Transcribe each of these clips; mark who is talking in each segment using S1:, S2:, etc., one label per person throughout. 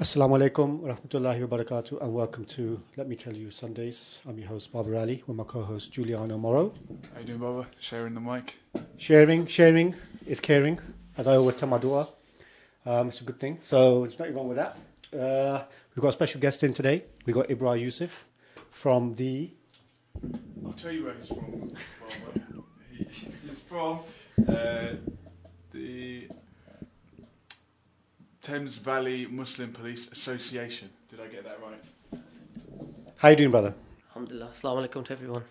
S1: Assalamu alaikum wa rahmatullahi wa barakatuh, and welcome to Let Me Tell You Sundays. I'm your host Barbara Ali with my co-host Giuliano Morrow.
S2: How you doing, Barbara? Sharing the mic.
S1: Sharing is caring, as I always tell my daughter. It's a good thing, so there's nothing wrong with that. We've got a special guest in today. We've got Ibrar Yousaf from the...
S2: I'll tell you where he's from, Barbara. He's from the Thames Valley Muslim Police Association. Did I get that right?
S1: How you doing, brother?
S3: Alhamdulillah. Assalamu alaikum to everyone.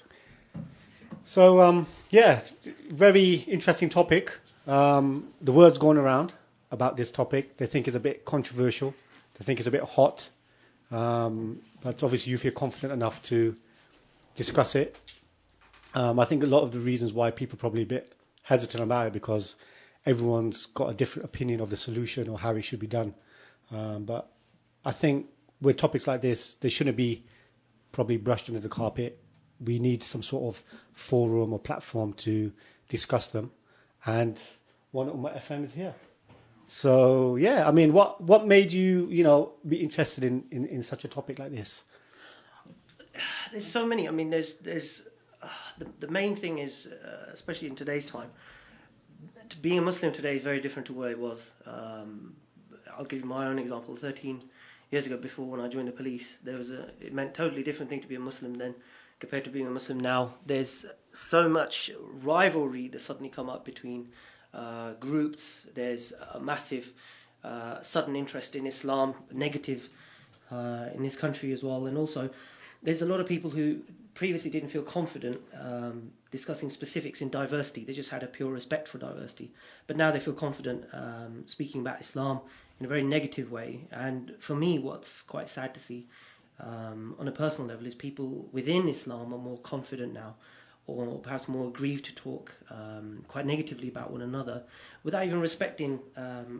S1: So, very interesting topic. The word's gone around about this topic. They think it's a bit controversial. They think it's a bit hot. But obviously you feel confident enough to discuss it. I think a lot of the reasons why people are probably a bit hesitant about it because everyone's got a different opinion of the solution or how it should be done. But I think with topics like this, they shouldn't be probably brushed under the carpet. We need some sort of forum or platform to discuss them. And one of my FM is here. So, yeah, I mean, what made you, be interested in such a topic like this?
S3: There's so many. I mean, there's the main thing is, especially in today's time, being a Muslim today is very different to what it was. I'll give you my own example. 13 years ago, before when I joined the police, it meant a totally different thing to be a Muslim then compared to being a Muslim now. There's so much rivalry that's suddenly come up between groups. There's a massive sudden interest in Islam, negative in this country as well, and also there's a lot of people who previously didn't feel confident discussing specifics in diversity. They just had a pure respect for diversity. But now they feel confident speaking about Islam in a very negative way. And for me, what's quite sad to see on a personal level is people within Islam are more confident now, or perhaps more aggrieved to talk quite negatively about one another without even respecting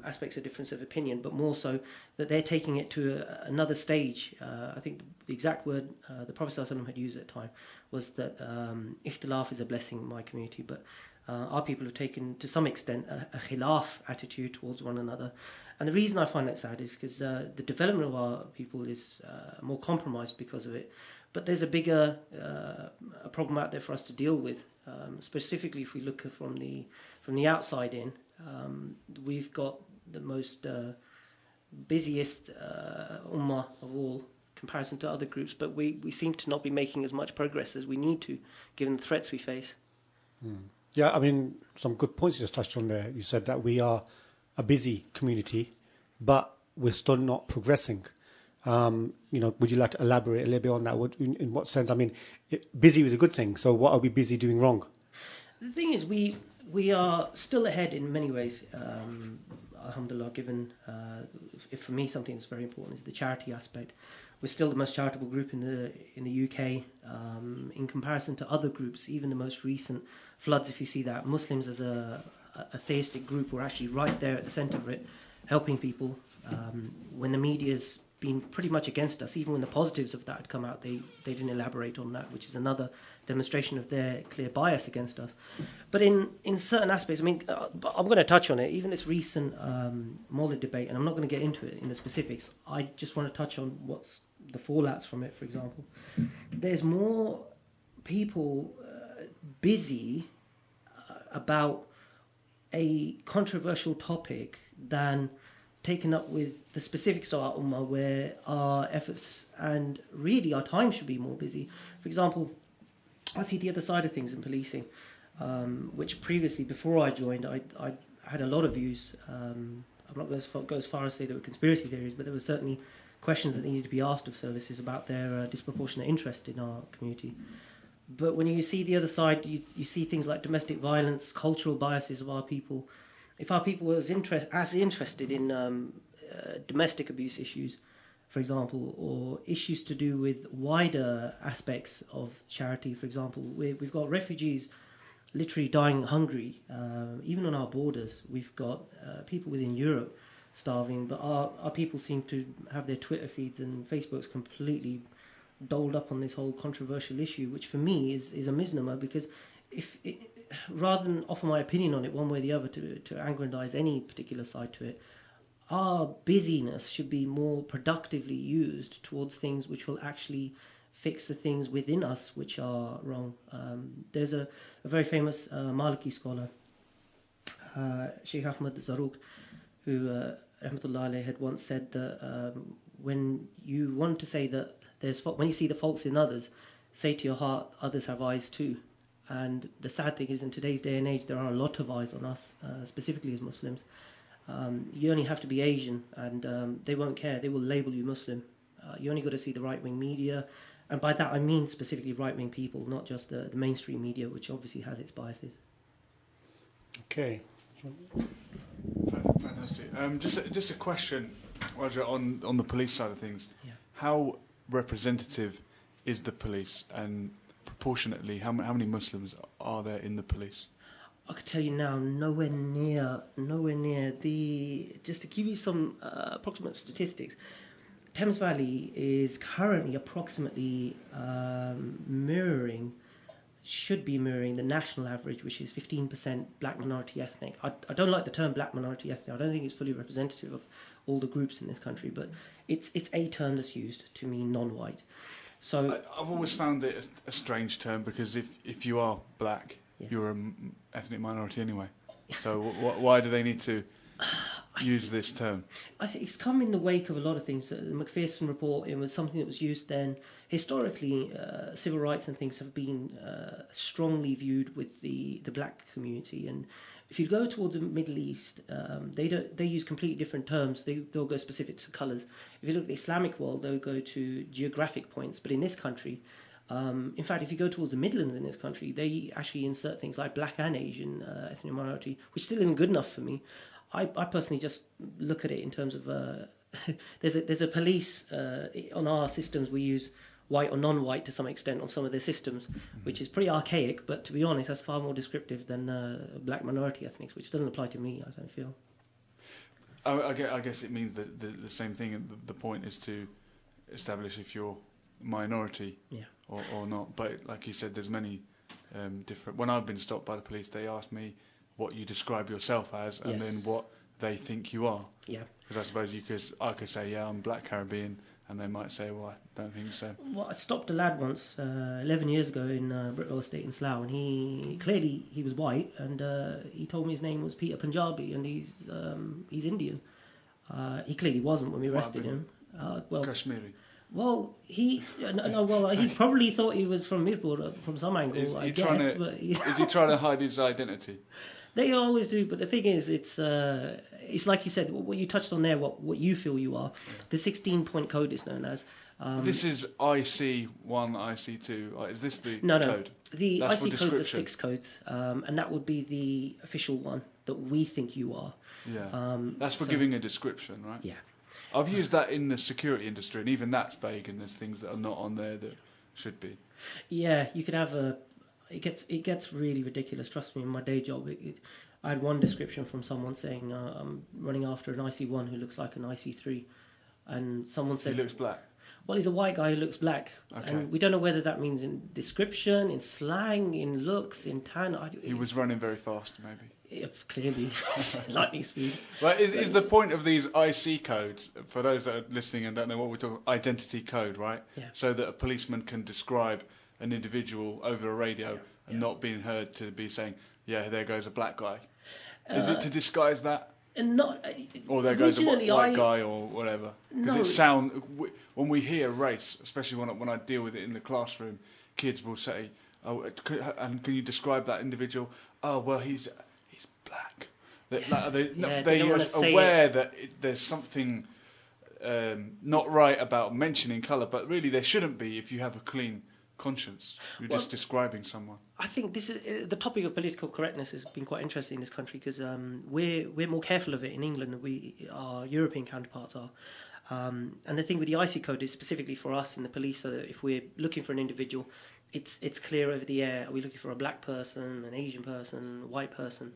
S3: aspects of difference of opinion, but more so that they're taking it to another stage. I think the exact word the Prophet ﷺ had used at the time was that ikhtilaf is a blessing in my community, but our people have taken to some extent a khilaf attitude towards one another. And the reason I find that sad is because the development of our people is more compromised because of it. But there's a bigger a problem out there for us to deal with. Specifically, if we look from the outside in, we've got the most busiest ummah of all, comparison to other groups. But we seem to not be making as much progress as we need to, given the threats we face.
S1: Yeah, I mean, some good points you just touched on there. You said that we are a busy community, but we're still not progressing. Would you like to elaborate a little bit on that? In what sense? I mean, busy is a good thing. So what are we busy doing wrong?
S3: The thing is, we are still ahead in many ways. Alhamdulillah, given if for me something that's very important is the charity aspect. We're still the most charitable group in the UK in comparison to other groups. Even the most recent floods, if you see that, Muslims as a theistic group were actually right there at the centre of it, helping people. When the media's been pretty much against us, even when the positives of that had come out, they didn't elaborate on that, which is another demonstration of their clear bias against us. But in certain aspects, I mean, I'm going to touch on it, even this recent Mawlid debate, and I'm not going to get into it in the specifics. I just want to touch on what's the fallouts from it, for example. There's more people busy about a controversial topic than taken up with the specifics of our ummah, where our efforts and really our time should be more busy. For example, I see the other side of things in policing, which previously, before I joined, I had a lot of views. I'm not going to go as far as say there were conspiracy theories, but there were certainly questions that needed to be asked of services about their disproportionate interest in our community. But when you see the other side, you see things like domestic violence, cultural biases of our people. If our people were as interested in domestic abuse issues, for example, or issues to do with wider aspects of charity, for example, we've got refugees literally dying hungry, even on our borders. We've got people within Europe starving, but our people seem to have their Twitter feeds and Facebooks completely doled up on this whole controversial issue, which for me is a misnomer, because rather than offer my opinion on it one way or the other to aggrandize any particular side to it, our busyness should be more productively used towards things which will actually fix the things within us which are wrong. There's a very famous Maliki scholar, Sheikh Ahmad Zarruq, who Rahmatullah alayhi had once said that when you want to say that when you see the faults in others, say to your heart, others have eyes too. And the sad thing is, in today's day and age, there are a lot of eyes on us, specifically as Muslims. You only have to be Asian, and they won't care. They will label you Muslim. You only got to see the right-wing media, and by that I mean specifically right-wing people, not just the mainstream media, which obviously has its biases.
S1: Okay.
S2: Fantastic. Just a question, Roger, on the police side of things.
S3: Yeah.
S2: How representative is the police, and proportionately, how many Muslims are there in the police?
S3: I could tell you now, nowhere near the. Just to give you some approximate statistics, Thames Valley is currently approximately should be mirroring the national average, which is 15% black minority ethnic. I don't like the term black minority ethnic. I don't think it's fully representative of all the groups in this country, but it's a term that's used to mean non-white. So
S2: I've always found it a strange term, because if you are black, you're an ethnic minority anyway. So why do they need to use this term?
S3: I think it's come in the wake of a lot of things. The Macpherson report, it was something that was used then. Historically, civil rights and things have been strongly viewed with the black community. And if you go towards the Middle East, they use completely different terms. They'll go specific to colours. If you look at the Islamic world, they'll go to geographic points. But in this country, in fact, if you go towards the Midlands in this country, they actually insert things like black and Asian ethnic minority, which still isn't good enough for me. I personally just look at it in terms of there's a police on our systems. We use white or non-white to some extent on some of their systems, which is pretty archaic, but to be honest, that's far more descriptive than black minority ethnics, which doesn't apply to me, I don't feel.
S2: I guess it means that the same thing, and the point is to establish if you're minority or not. But like you said, there's many different... When I've been stopped by the police, they ask me what you describe yourself as, and then what they think you are. Yeah. Because I suppose I could say, I'm Black Caribbean, and they might say, well, I don't think so.
S3: Well, I stopped a lad once, 11 years ago in Britwell Estate in Slough, and he was white, and he told me his name was Peter Punjabi, and he's Indian. He clearly wasn't when we arrested him.
S2: Kashmiri.
S3: Well, he probably thought he was from Mirpur from some angle.
S2: Is he trying to hide his identity?
S3: They always do, but the thing is, it's like you said, what you touched on there, what you feel you are. The 16-point code is known as.
S2: This is IC1, IC2. Is this the code?
S3: No. The IC codes are 6 codes, and that would be the official one that we think you are.
S2: Yeah. That's for giving a description, right?
S3: Yeah.
S2: I've used that in the security industry, and even that's vague, and there's things that are not on there that should be. Yeah,
S3: you could have It gets really ridiculous. Trust me, in my day job, I had one description from someone saying I'm running after an IC1 who looks like an IC3, and someone said
S2: he looks black.
S3: Well, he's a white guy who looks black,
S2: okay.
S3: And we don't know whether that means in description, in slang, in looks, in tan.
S2: He was running very fast, maybe.
S3: Yeah, clearly, lightning speed.
S2: Well, is the point of these IC codes, for those that are listening and don't know what we're talking about, identity code, right?
S3: Yeah.
S2: So that a policeman can describe an individual over a radio and not being heard to be saying, yeah, there goes a black guy. Is it to disguise that?
S3: And not,
S2: or there goes a white guy or whatever? Because when we hear race, especially when I deal with it in the classroom, kids will say, "Oh, and can you describe that individual?" Oh, well, he's black. They are aware that there's something not right about mentioning colour, but really there shouldn't be if you have a clean conscience. You're just describing someone.
S3: I think this is the topic of political correctness has been quite interesting in this country because we're more careful of it in England than our European counterparts are. And the thing with the IC code is specifically for us in the police, so that if we're looking for an individual, it's clear over the air. Are we looking for a black person, an Asian person, a white person?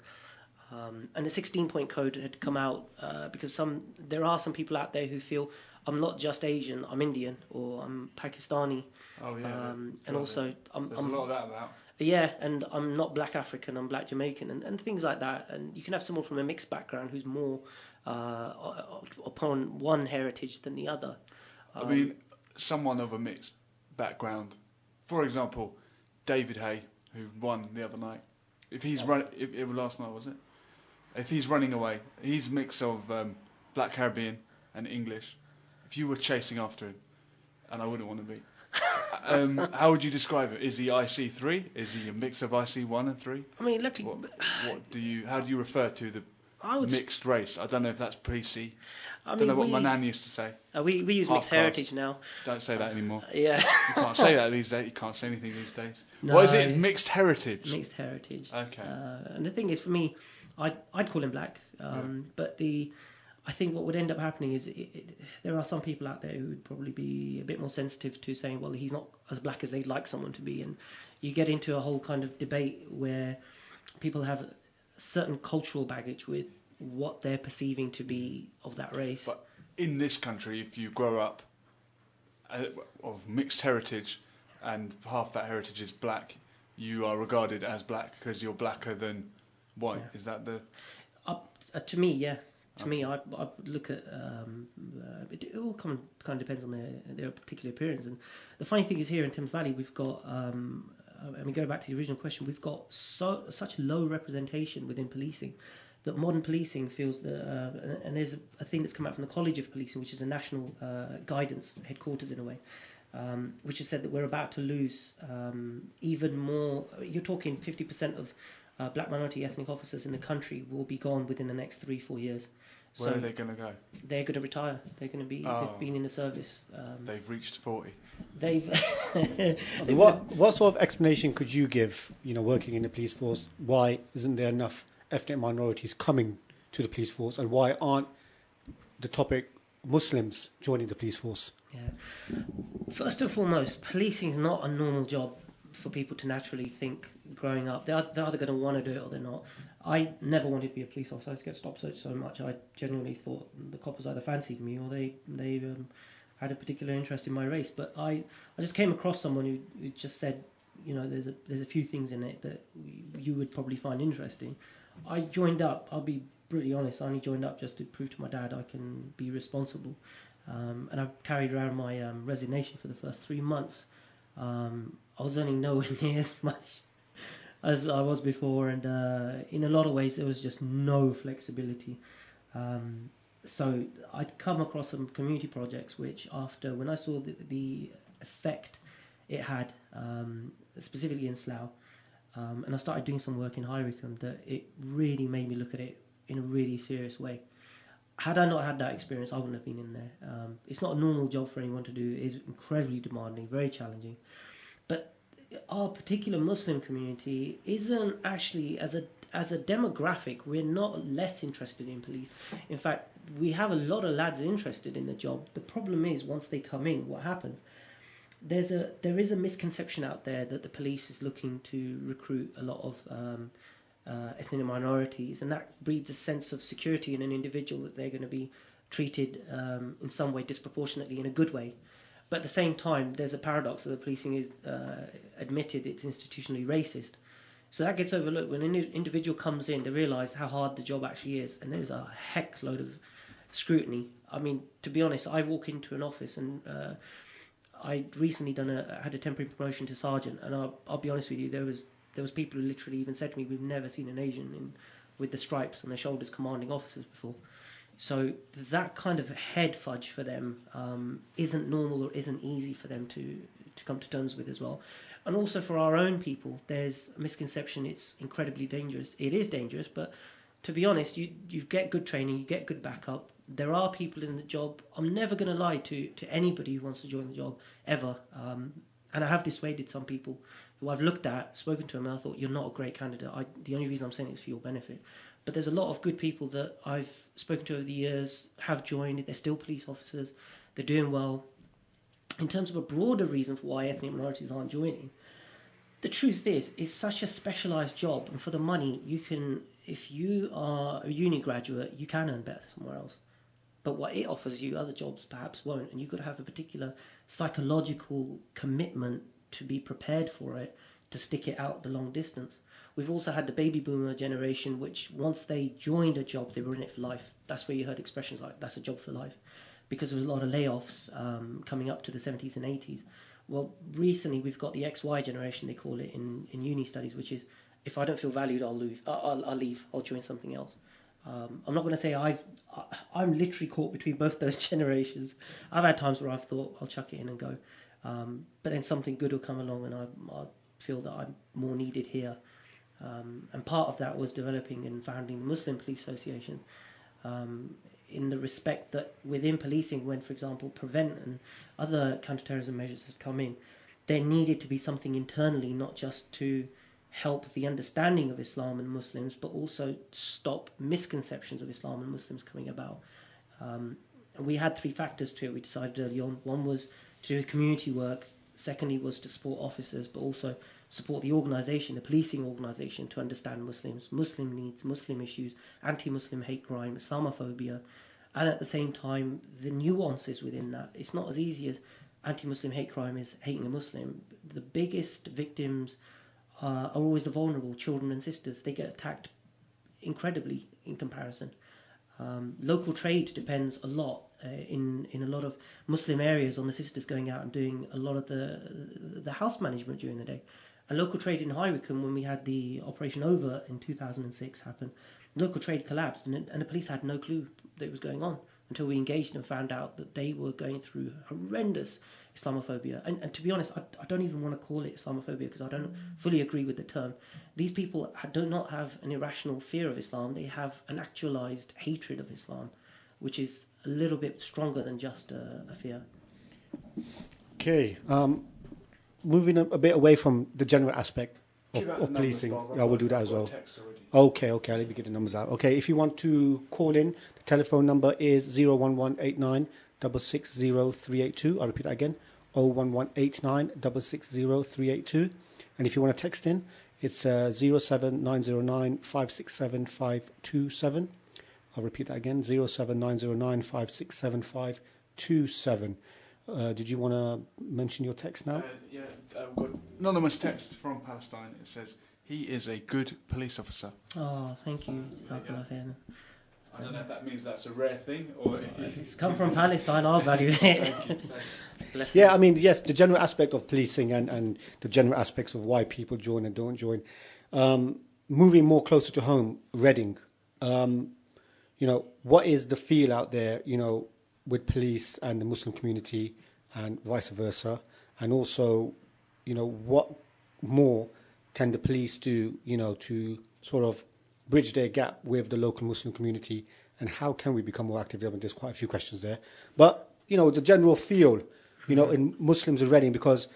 S3: And the 16-point code had come out because there are some people out there who feel I'm not just Asian, I'm Indian or I'm Pakistani.
S2: Oh yeah,
S3: and also
S2: there's a lot of that about.
S3: Yeah, and I'm not black African, I'm black Jamaican, and things like that. And you can have someone from a mixed background who's more upon one heritage than the other.
S2: I mean, someone of a mixed background, for example, David Hay, who won the other night. If he's it was last night, was it? If he's running away, he's a mix of black Caribbean and English. If you were chasing after him, and I wouldn't want to be, how would you describe it? Is he IC3? Is he a mix of IC1 and 3?
S3: I mean, look.
S2: How do you refer to the mixed race? I don't know if that's PC. I don't know what my nan used to say.
S3: We use mixed heritage now.
S2: Don't say that anymore.
S3: Yeah.
S2: You can't say that these days. You can't say anything these days. No, what is it? It's mixed heritage.
S3: Mixed heritage.
S2: Okay.
S3: And the thing is, for me, I'd call him black. But I think what would end up happening is there are some people out there who would probably be a bit more sensitive to saying, well, he's not as black as they'd like someone to be. And you get into a whole kind of debate where people have certain cultural baggage with what they're perceiving to be of that race.
S2: But in this country, if you grow up of mixed heritage and half that heritage is black, you are regarded as black because you're blacker than white. Yeah. Is that the...
S3: to me, yeah. To me, I look at it all kind of depends on their particular appearance. And the funny thing is, here in Thames Valley, we've got going back to the original question, we've got such low representation within policing that modern policing feels that, and there's a thing that's come out from the College of Policing, which is a national guidance headquarters in a way, which has said that we're about to lose even more. You're talking 50% of black minority ethnic officers in the country will be gone within the next 3-4 years.
S2: Where are they going to go?
S3: They're going to retire. They're going to be. They've been in the service.
S2: They've reached 40.
S3: They've.
S1: What sort of explanation could you give? Working in the police force, why isn't there enough ethnic minorities coming to the police force, and why aren't the topic Muslims joining the police force?
S3: Yeah. First and foremost, policing is not a normal job for people to naturally think growing up. They're either going to want to do it or they're not. I never wanted to be a police officer. I used to get stop searched so much. I genuinely thought the coppers either fancied me or they had a particular interest in my race. But I just came across someone who just said, there's a few things in it that you would probably find interesting. I joined up. I'll be brutally honest. I only joined up just to prove to my dad I can be responsible. And I've carried around my resignation for the first 3 months. I was earning nowhere near as much as I was before, and in a lot of ways there was just no flexibility. So I'd come across some community projects which, when I saw the effect it had, specifically in Slough, and I started doing some work in High Wycombe, that it really made me look at it in a really serious way. Had I not had that experience, I wouldn't have been in there. It's not a normal job for anyone to do. It's incredibly demanding, very challenging. But our particular Muslim community isn't actually, as a demographic, we're not less interested in police. In fact, we have a lot of lads interested in the job. The problem is, once they come in, what happens? There is a misconception out there that the police is looking to recruit a lot of ethnic minorities, and that breeds a sense of security in an individual that they're going to be treated in some way disproportionately in a good way. But at the same time, there's a paradox that the policing is admitted it's institutionally racist. So that gets overlooked. When an individual comes in, they realise how hard the job actually is, and there's a heck load of scrutiny. I mean, to be honest, I walk into an office and I recently had a temporary promotion to sergeant, and I'll be honest with you, there was people who literally even said to me, we've never seen an Asian with the stripes on their shoulders commanding officers before. So that kind of head fudge for them isn't normal or isn't easy for them to come to terms with as well. And also for our own people, there's a misconception it's incredibly dangerous. It is dangerous, but to be honest, you get good training, you get good backup. There are people in the job. I'm never going to lie to anybody who wants to join the job, ever. And I have dissuaded some people who I've looked at, spoken to them, and I thought, you're not a great candidate. The only reason I'm saying it is for your benefit. But there's a lot of good people that I've spoken to over the years, have joined. They're still police officers. They're doing well. In terms of a broader reason for why ethnic minorities aren't joining, the truth is, it's such a specialised job. And for the money, if you are a uni graduate, you can earn better somewhere else. But what it offers you, other jobs perhaps won't. And you've got to have a particular psychological commitment to be prepared for it, to stick it out the long distance. We've also had the baby boomer generation, which once they joined a job, they were in it for life. That's where you heard expressions like, that's a job for life. Because there was a lot of layoffs coming up to the 70s and 80s. Well, recently we've got the XY generation, they call it in uni studies, which is, if I don't feel valued, I'll leave. I'll join something else. I'm not going to say I'm literally caught between both those generations. I've had times where I've thought I'll chuck it in and go, but then something good will come along, and I feel that I'm more needed here. And part of that was developing and founding the Muslim Police Association, in the respect that within policing, when, for example, Prevent and other counterterrorism measures had come in, there needed to be something internally, not just to help the understanding of Islam and Muslims, but also stop misconceptions of Islam and Muslims coming about. And we had three factors to it. We decided early on. One was to do with community work. Secondly was to support officers, but also support the organisation, the policing organisation, to understand Muslims, Muslim needs, Muslim issues, anti-Muslim hate crime, Islamophobia, and at the same time the nuances within that. It's not as easy as anti-Muslim hate crime is hating a Muslim. The biggest victims are always the vulnerable, children and sisters. They get attacked incredibly in comparison. Local trade depends a lot in a lot of Muslim areas on the sisters going out and doing a lot of the house management during the day. And local trade in High Wycombe, when we had the Operation Over in 2006 happen, local trade collapsed, and the police had no clue that it was going on until we engaged and found out that they were going through horrendous Islamophobia. And to be honest, I don't even want to call it Islamophobia, because I don't fully agree with the term. These people do not have an irrational fear of Islam. They have an actualized hatred of Islam, which is a little bit stronger than just a fear.
S1: Okay. Moving a bit away from the general aspect of policing. Yeah, we'll do that as well. Okay, let me get the numbers out. Okay, if you want to call in, the telephone number is 01189 660 382. I'll repeat that again, 01189 660 382. And if you want to text in, it's 07909 567 527. I'll repeat that again, 07909 567 527. Did you want to mention your text now?
S2: Yeah, I've got anonymous text from Palestine. It says, he is a good police officer.
S3: Oh, thank you.
S2: I don't know if that means that's a rare thing, or
S3: if it's come from Palestine, I'll value it.
S1: Yeah, I mean, yes, the general aspect of policing and the general aspects of why people join and don't join. Moving more closer to home, Reading. What is the feel out there, with police and the Muslim community and vice versa? And also, what more can the police do, to sort of bridge their gap with the local Muslim community, and how can we become more active? I mean, there's quite a few questions there. But, the general feel, in Muslims in Reading, because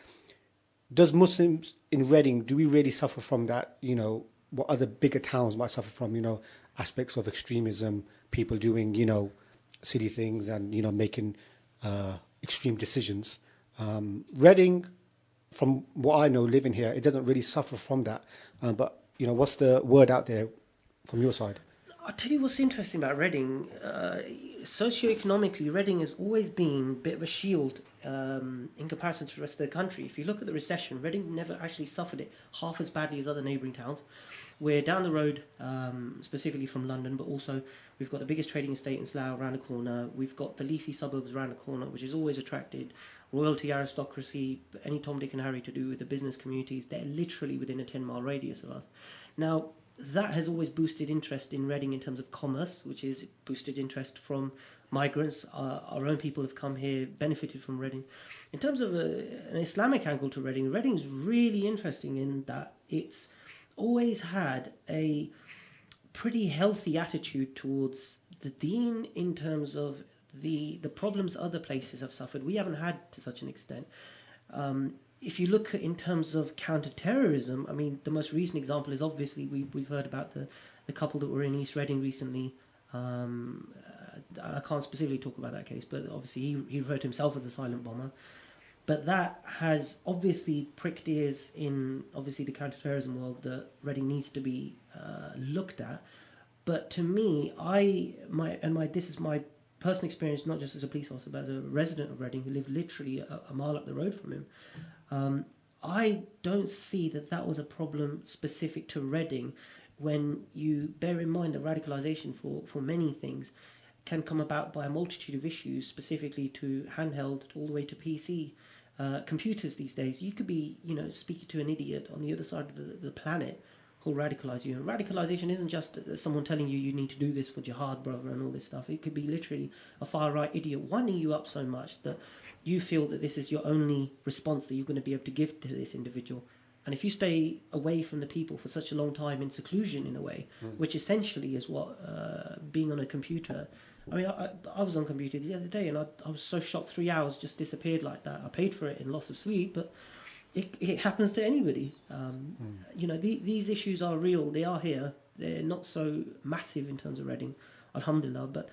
S1: does Muslims in Reading, do we really suffer from that, what other bigger towns might suffer from, aspects of extremism, people doing, silly things and, making extreme decisions. Reading, from what I know, living here, it doesn't really suffer from that. But, what's the word out there from your side?
S3: I'll tell you what's interesting about Reading. Socioeconomically, Reading has always been a bit of a shield in comparison to the rest of the country. If you look at the recession, Reading never actually suffered it half as badly as other neighbouring towns. We're down the road, specifically from London, but also we've got the biggest trading estate in Slough around the corner. We've got the leafy suburbs around the corner, which has always attracted royalty, aristocracy, any Tom, Dick and Harry to do with the business communities. They're literally within a 10-mile radius of us. Now, that has always boosted interest in Reading in terms of commerce, which is boosted interest from migrants. Our own people have come here, benefited from Reading. In terms of an Islamic angle to Reading, Reading's really interesting in that it's always had a pretty healthy attitude towards the deen in terms of the problems other places have suffered. We haven't had to such an extent. If you look at in terms of counter-terrorism, I mean, the most recent example is obviously we've heard about the couple that were in East Reading recently. I can't specifically talk about that case, but obviously he referred to himself as a silent bomber. But that has obviously pricked ears in obviously the counter-terrorism world that Reading needs to be looked at. But to me, this is my personal experience, not just as a police officer, but as a resident of Reading who lived literally a mile up the road from him. I don't see that was a problem specific to Reading, when you bear in mind that radicalisation for many things can come about by a multitude of issues, specifically to handheld all the way to PC. Computers these days, you could be, speaking to an idiot on the other side of the planet who'll radicalise you. And radicalisation isn't just someone telling you need to do this for jihad, brother, and all this stuff. It could be literally a far-right idiot winding you up so much that you feel that this is your only response that you're going to be able to give to this individual. And if you stay away from the people for such a long time in seclusion, in a way, which essentially is what being on a computer... I mean, I was on computer the other day, and I was so shocked. 3 hours just disappeared like that. I paid for it in loss of sleep, but it happens to anybody. These issues are real. They are here. They're not so massive in terms of Reading, alhamdulillah, but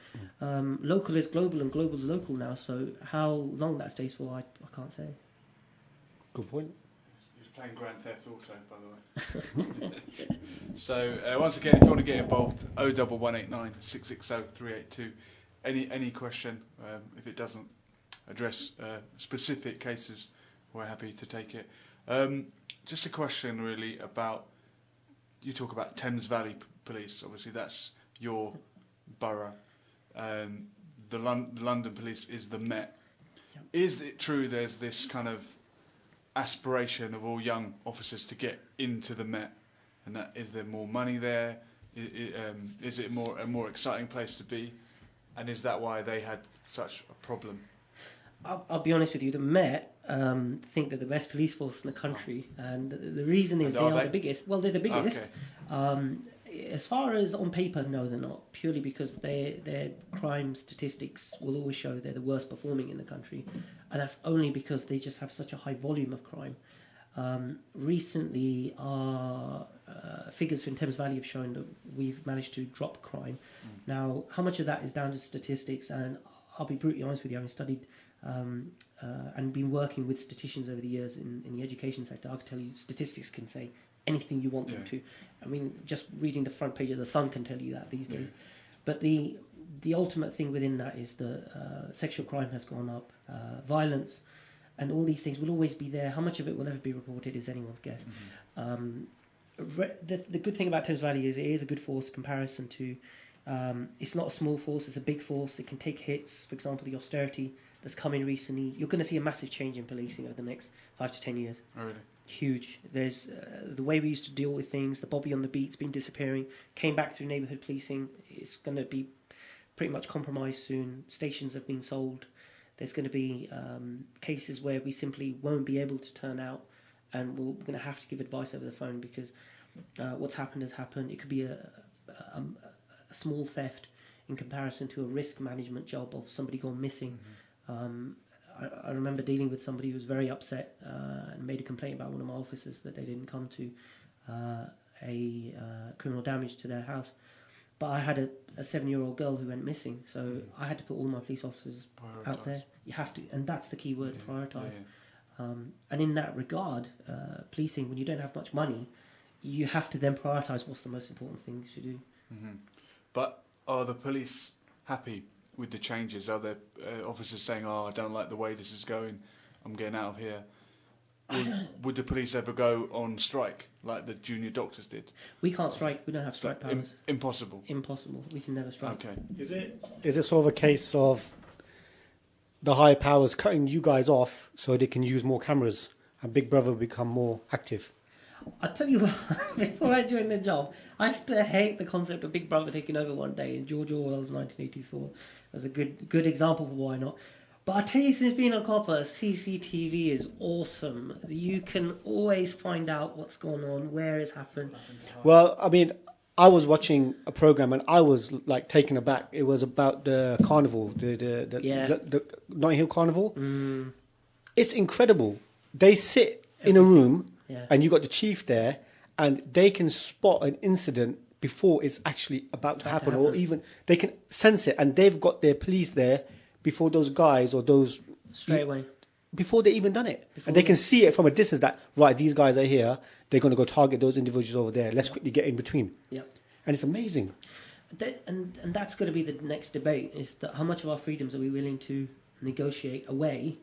S3: local is global and global is local now. So how long that stays for, I can't say.
S1: Good point.
S2: Playing Grand Theft Auto, by the way. So once again, if you want to get involved, 01189 660 382. Any question, if it doesn't address specific cases, we're happy to take it. Just a question really about, you talk about Thames Valley Police, obviously that's your borough. The London Police is the Met. Yep. Is it true there's this kind of aspiration of all young officers to get into the Met, and that is there more money there? Is it a more exciting place to be, and is that why they had such a problem?
S3: I'll be honest with you. The Met think they're the best police force in the country, and the reason is they are the biggest. Well, they're the biggest. Okay. As far as on paper, no, they're not. Purely because their crime statistics will always show they're the worst performing in the country, and that's only because they just have such a high volume of crime. Recently, our figures in Thames Valley have shown that we've managed to drop crime. Now, how much of that is down to statistics? And I'll be brutally honest with you, having studied and been working with statisticians over the years in the education sector, I can tell you statistics can say anything you want them to. I mean, just reading the front page of the Sun can tell you that these days. But the ultimate thing within that is the sexual crime has gone up, violence, and all these things will always be there. How much of it will ever be reported is anyone's guess. The good thing about Thames Valley is it is a good force comparison to... it's not a small force, it's a big force. It can take hits. For example, the austerity that's come in recently. You're going to see a massive change in policing over the next 5 to 10 years.
S2: Oh, really?
S3: Huge. There's the way we used to deal with things, the Bobby on the beat's been disappearing, came back through neighbourhood policing. It's going to be pretty much compromised soon. Stations have been sold. There's going to be cases where we simply won't be able to turn out, and we're going to have to give advice over the phone because what's happened has happened. It could be a small theft in comparison to a risk management job of somebody gone missing. I remember dealing with somebody who was very upset and made a complaint about one of my officers that they didn't come to a criminal damage to their house. But I had a 7-year-old girl who went missing, so I had to put all my police officers out there. You have to, and that's the key word, prioritise. And in that regard, policing, when you don't have much money, you have to then prioritise what's the most important things to do.
S2: But are the police happy with the changes? Are there officers saying, I don't like the way this is going, I'm getting out of here? Would the police ever go on strike like the junior doctors did?
S3: We can't strike. We don't have strike powers.
S2: Impossible.
S3: Impossible. We can never strike.
S2: Okay.
S1: Is it sort of a case of the higher powers cutting you guys off so they can use more cameras and Big Brother will become more active?
S3: I tell you what, before I joined the job, I still hate the concept of Big Brother taking over one day. And George Orwell's 1984 was a good example for why not. But I tell you, since being a copper, CCTV is awesome. You can always find out what's going on, where it's happened.
S1: Well, I mean, I was watching a program and I was like taken aback. It was about the carnival, the Notting Hill Carnival. It's incredible. They sit in a room and you got the chief there, and they can spot an incident before it's actually about to happen, or even they can sense it, and they've got their police there before those guys or those...
S3: Straight away.
S1: Before they even done it. And they can see it from a distance that, right, these guys are here, they're going to go target those individuals over there. Let's quickly get in between. Yeah. And it's amazing.
S3: And that's going to be the next debate, is that how much of our freedoms are we willing to negotiate away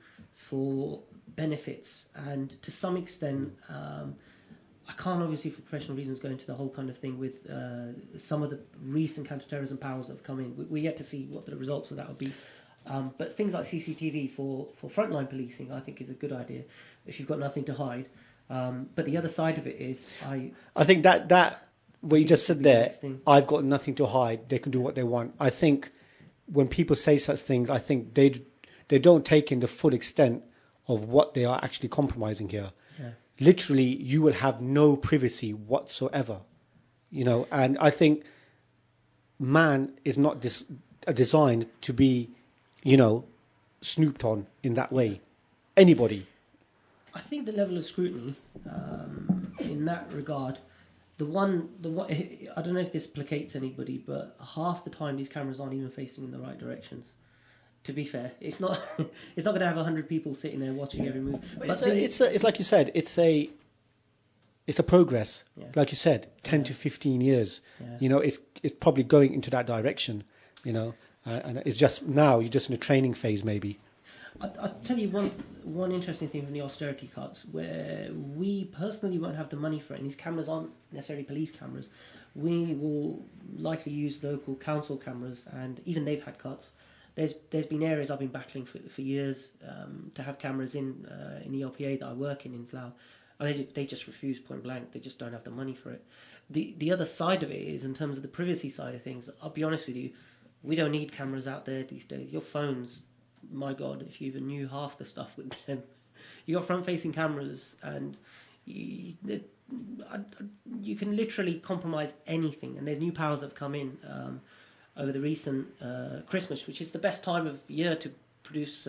S3: for benefits, and to some extent, I can't obviously for professional reasons go into the whole kind of thing with some of the recent counter-terrorism powers that have come in. We yet to see what the results of that will be. But things like CCTV for frontline policing, I think, is a good idea if you've got nothing to hide. But the other side of it is,
S1: I think that what you just said there, I've got nothing to hide. They can do what they want. I think when people say such things, I think they don't take in the full extent of what they are actually compromising here.
S3: Yeah.
S1: Literally, you will have no privacy whatsoever, and I think man is not designed to be, snooped on in that way. Anybody.
S3: I think the level of scrutiny in that regard, the one, I don't know if this placates anybody, but half the time these cameras aren't even facing in the right directions. To be fair, it's not going to have 100 people sitting there watching every move.
S1: But it's like you said, it's a progress.
S3: Yeah.
S1: Like you said, 10 to 15 years.
S3: Yeah.
S1: It's probably going into that direction. And it's just now you're just in a training phase, maybe.
S3: I'll tell you one interesting thing from the austerity cuts, where we personally won't have the money for it, and these cameras aren't necessarily police cameras. We will likely use local council cameras, and even they've had cuts. There's been areas I've been battling for years to have cameras in the LPA that I work in Slough, and they just refuse point blank. They just don't have the money for it. The other side of it is, in terms of the privacy side of things, I'll be honest with you, we don't need cameras out there these days. Your phones, my God, if you even knew half the stuff with them. You got front-facing cameras, and you can literally compromise anything. And there's new powers that have come in over the recent Christmas, which is the best time of year to produce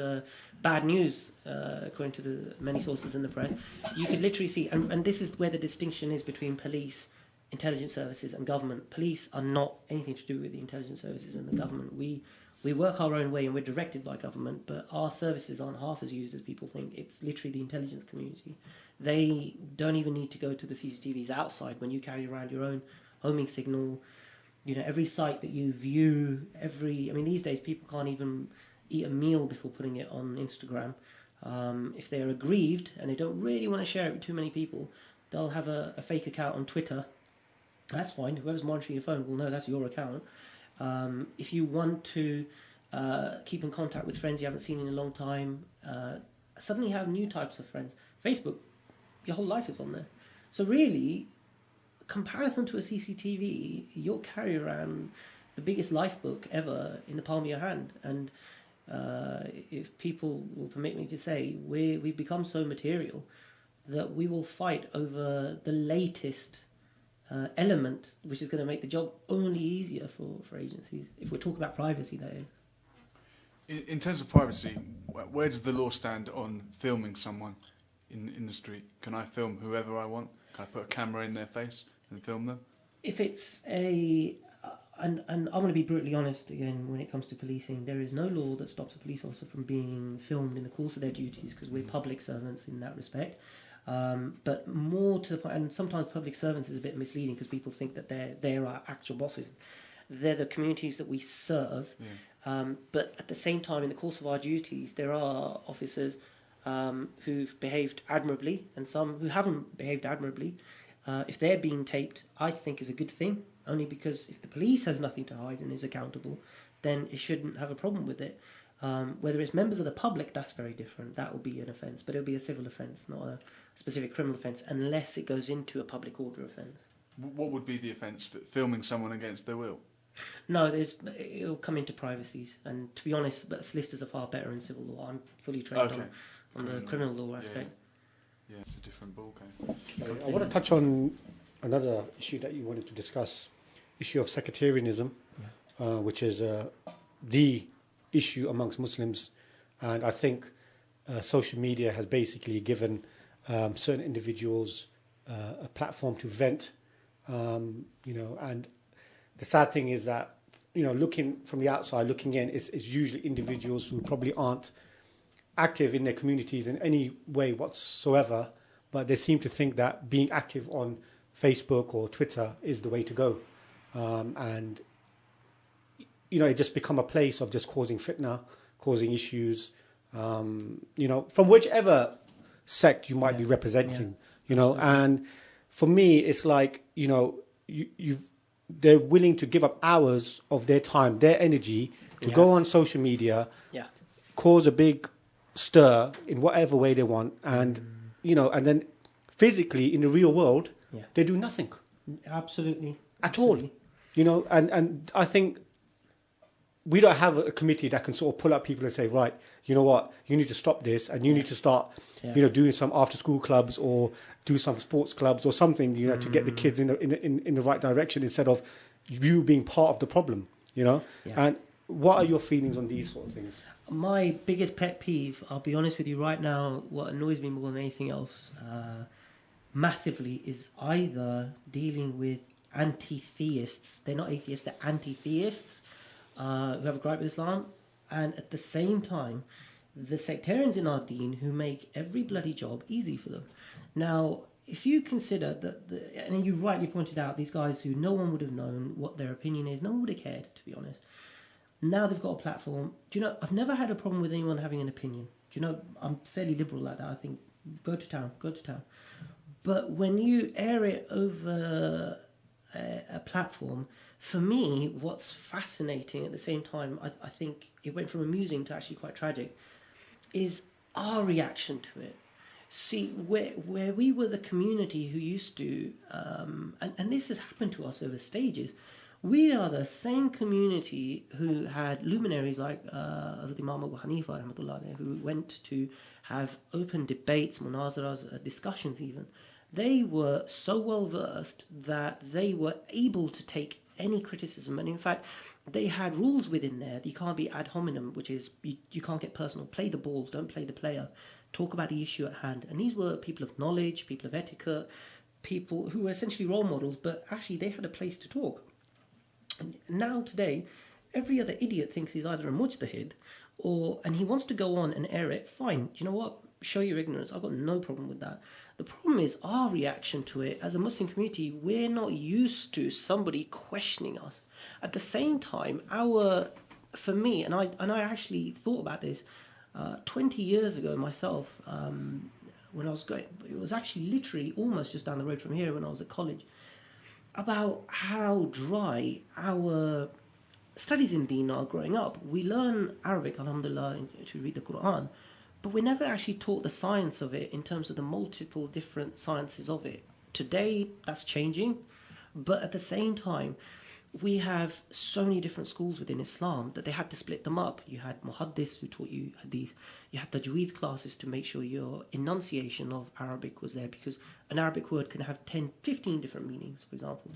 S3: bad news, according to the many sources in the press. You could literally see, and this is where the distinction is between police, intelligence services and government. Police are not anything to do with the intelligence services and the government. We work our own way and we're directed by government, but our services aren't half as used as people think. It's literally the intelligence community. They don't even need to go to the CCTVs outside when you carry around your own homing signal. Every site that you view, these days people can't even eat a meal before putting it on Instagram. If they're aggrieved and they don't really want to share it with too many people, they'll have a fake account on Twitter. That's fine. Whoever's monitoring your phone will know that's your account. If you want to keep in contact with friends you haven't seen in a long time, suddenly have new types of friends. Facebook, your whole life is on there. So really, comparison to a CCTV, you'll carry around the biggest life book ever in the palm of your hand. And if people will permit me to say, we've become so material that we will fight over the latest element, which is going to make the job only easier for agencies. If we're talking about privacy, that is.
S2: In terms of privacy, where does the law stand on filming someone in the street? Can I film whoever I want? Can I put a camera in their face and film them?
S3: If it's and I'm going to be brutally honest again when it comes to policing, there is no law that stops a police officer from being filmed in the course of their duties, because we're public servants in that respect. But more to the point, and sometimes public servants is a bit misleading because people think that they're our actual bosses. They're the communities that we serve. Yeah. But at the same time, in the course of our duties, there are officers who've behaved admirably and some who haven't behaved admirably. If they're being taped, I think is a good thing, only because if the police has nothing to hide and is accountable, then it shouldn't have a problem with it. Whether it's members of the public, that's very different. That will be an offence, but it'll be a civil offence, not a specific criminal offence, unless it goes into a public order offence.
S2: What would be the offence? Filming someone against their will?
S3: No, it'll come into privacies, and to be honest, but solicitors are far better in civil law. I'm fully trained on the criminal law aspect.
S2: Yeah, it's a different ballgame.
S1: I want to touch on another issue that you wanted to discuss, issue of sectarianism, which is the issue amongst Muslims, and I think social media has basically given certain individuals a platform to vent, and the sad thing is that, looking from the outside, looking in, it's usually individuals who probably aren't active in their communities in any way whatsoever, but they seem to think that being active on Facebook or Twitter is the way to go. And it just become a place of just causing fitna, causing issues, from whichever sect you might be representing, you know. And for me, it's like, you know, they're willing to give up hours of their time, their energy, to go on social media, cause a big stir in whatever way they want, and you know, and then physically in the real world, they do nothing.
S3: Absolutely.
S1: At all. You know, and I think we don't have a committee that can sort of pull up people and say, right, you know what, you need to stop this, and you need to start, you know, doing some after-school clubs or do some sports clubs or something, you know, to get the kids in the right direction instead of you being part of the problem, you know. And what are your feelings on these sort of things?
S3: My biggest pet peeve, I'll be honest with you right now, what annoys me more than anything else, massively, is either dealing with anti-theists. They're not atheists, they're anti-theists, who have a gripe with Islam, and at the same time, the sectarians in our deen who make every bloody job easy for them. Now, if you consider that, and you rightly pointed out, these guys who no one would have known what their opinion is, no one would have cared, to be honest. Now they've got a platform. Do you know, I've never had a problem with anyone having an opinion. Do you know, I'm fairly liberal like that. I think, go to town. But when you air it over a platform, for me, what's fascinating at the same time, I think it went from amusing to actually quite tragic, is our reaction to it. See, where we were the community who used to, and this has happened to us over stages, we are the same community who had luminaries like Hazrat Imam Abu Hanifa, who went to have open debates, munazaras, discussions even. They were so well versed that they were able to take any criticism, and in fact they had rules within there. You can't be ad hominem, which is you can't get personal. Play the balls, don't play the player. Talk about the issue at hand. And these were people of knowledge, people of etiquette, people who were essentially role models, but actually they had a place to talk. And now today, every other idiot thinks he's either a mujtahid and he wants to go on and air it. Fine, you know what? Show your ignorance. I've got no problem with that. The problem is our reaction to it as a Muslim community. We're not used to somebody questioning us. At the same time, for me, and I actually thought about this 20 years ago myself, when I was going, it was actually literally almost just down the road from here when I was at college, about how dry our studies in Deen are growing up. We learn Arabic, alhamdulillah, to read the Quran, but we're never actually taught the science of it in terms of the multiple different sciences of it. Today, that's changing, but at the same time, we have so many different schools within Islam that they had to split them up. You had muhaddis who taught you hadith. You had tajweed classes to make sure your enunciation of Arabic was there, because an Arabic word can have 10, 15 different meanings, for example.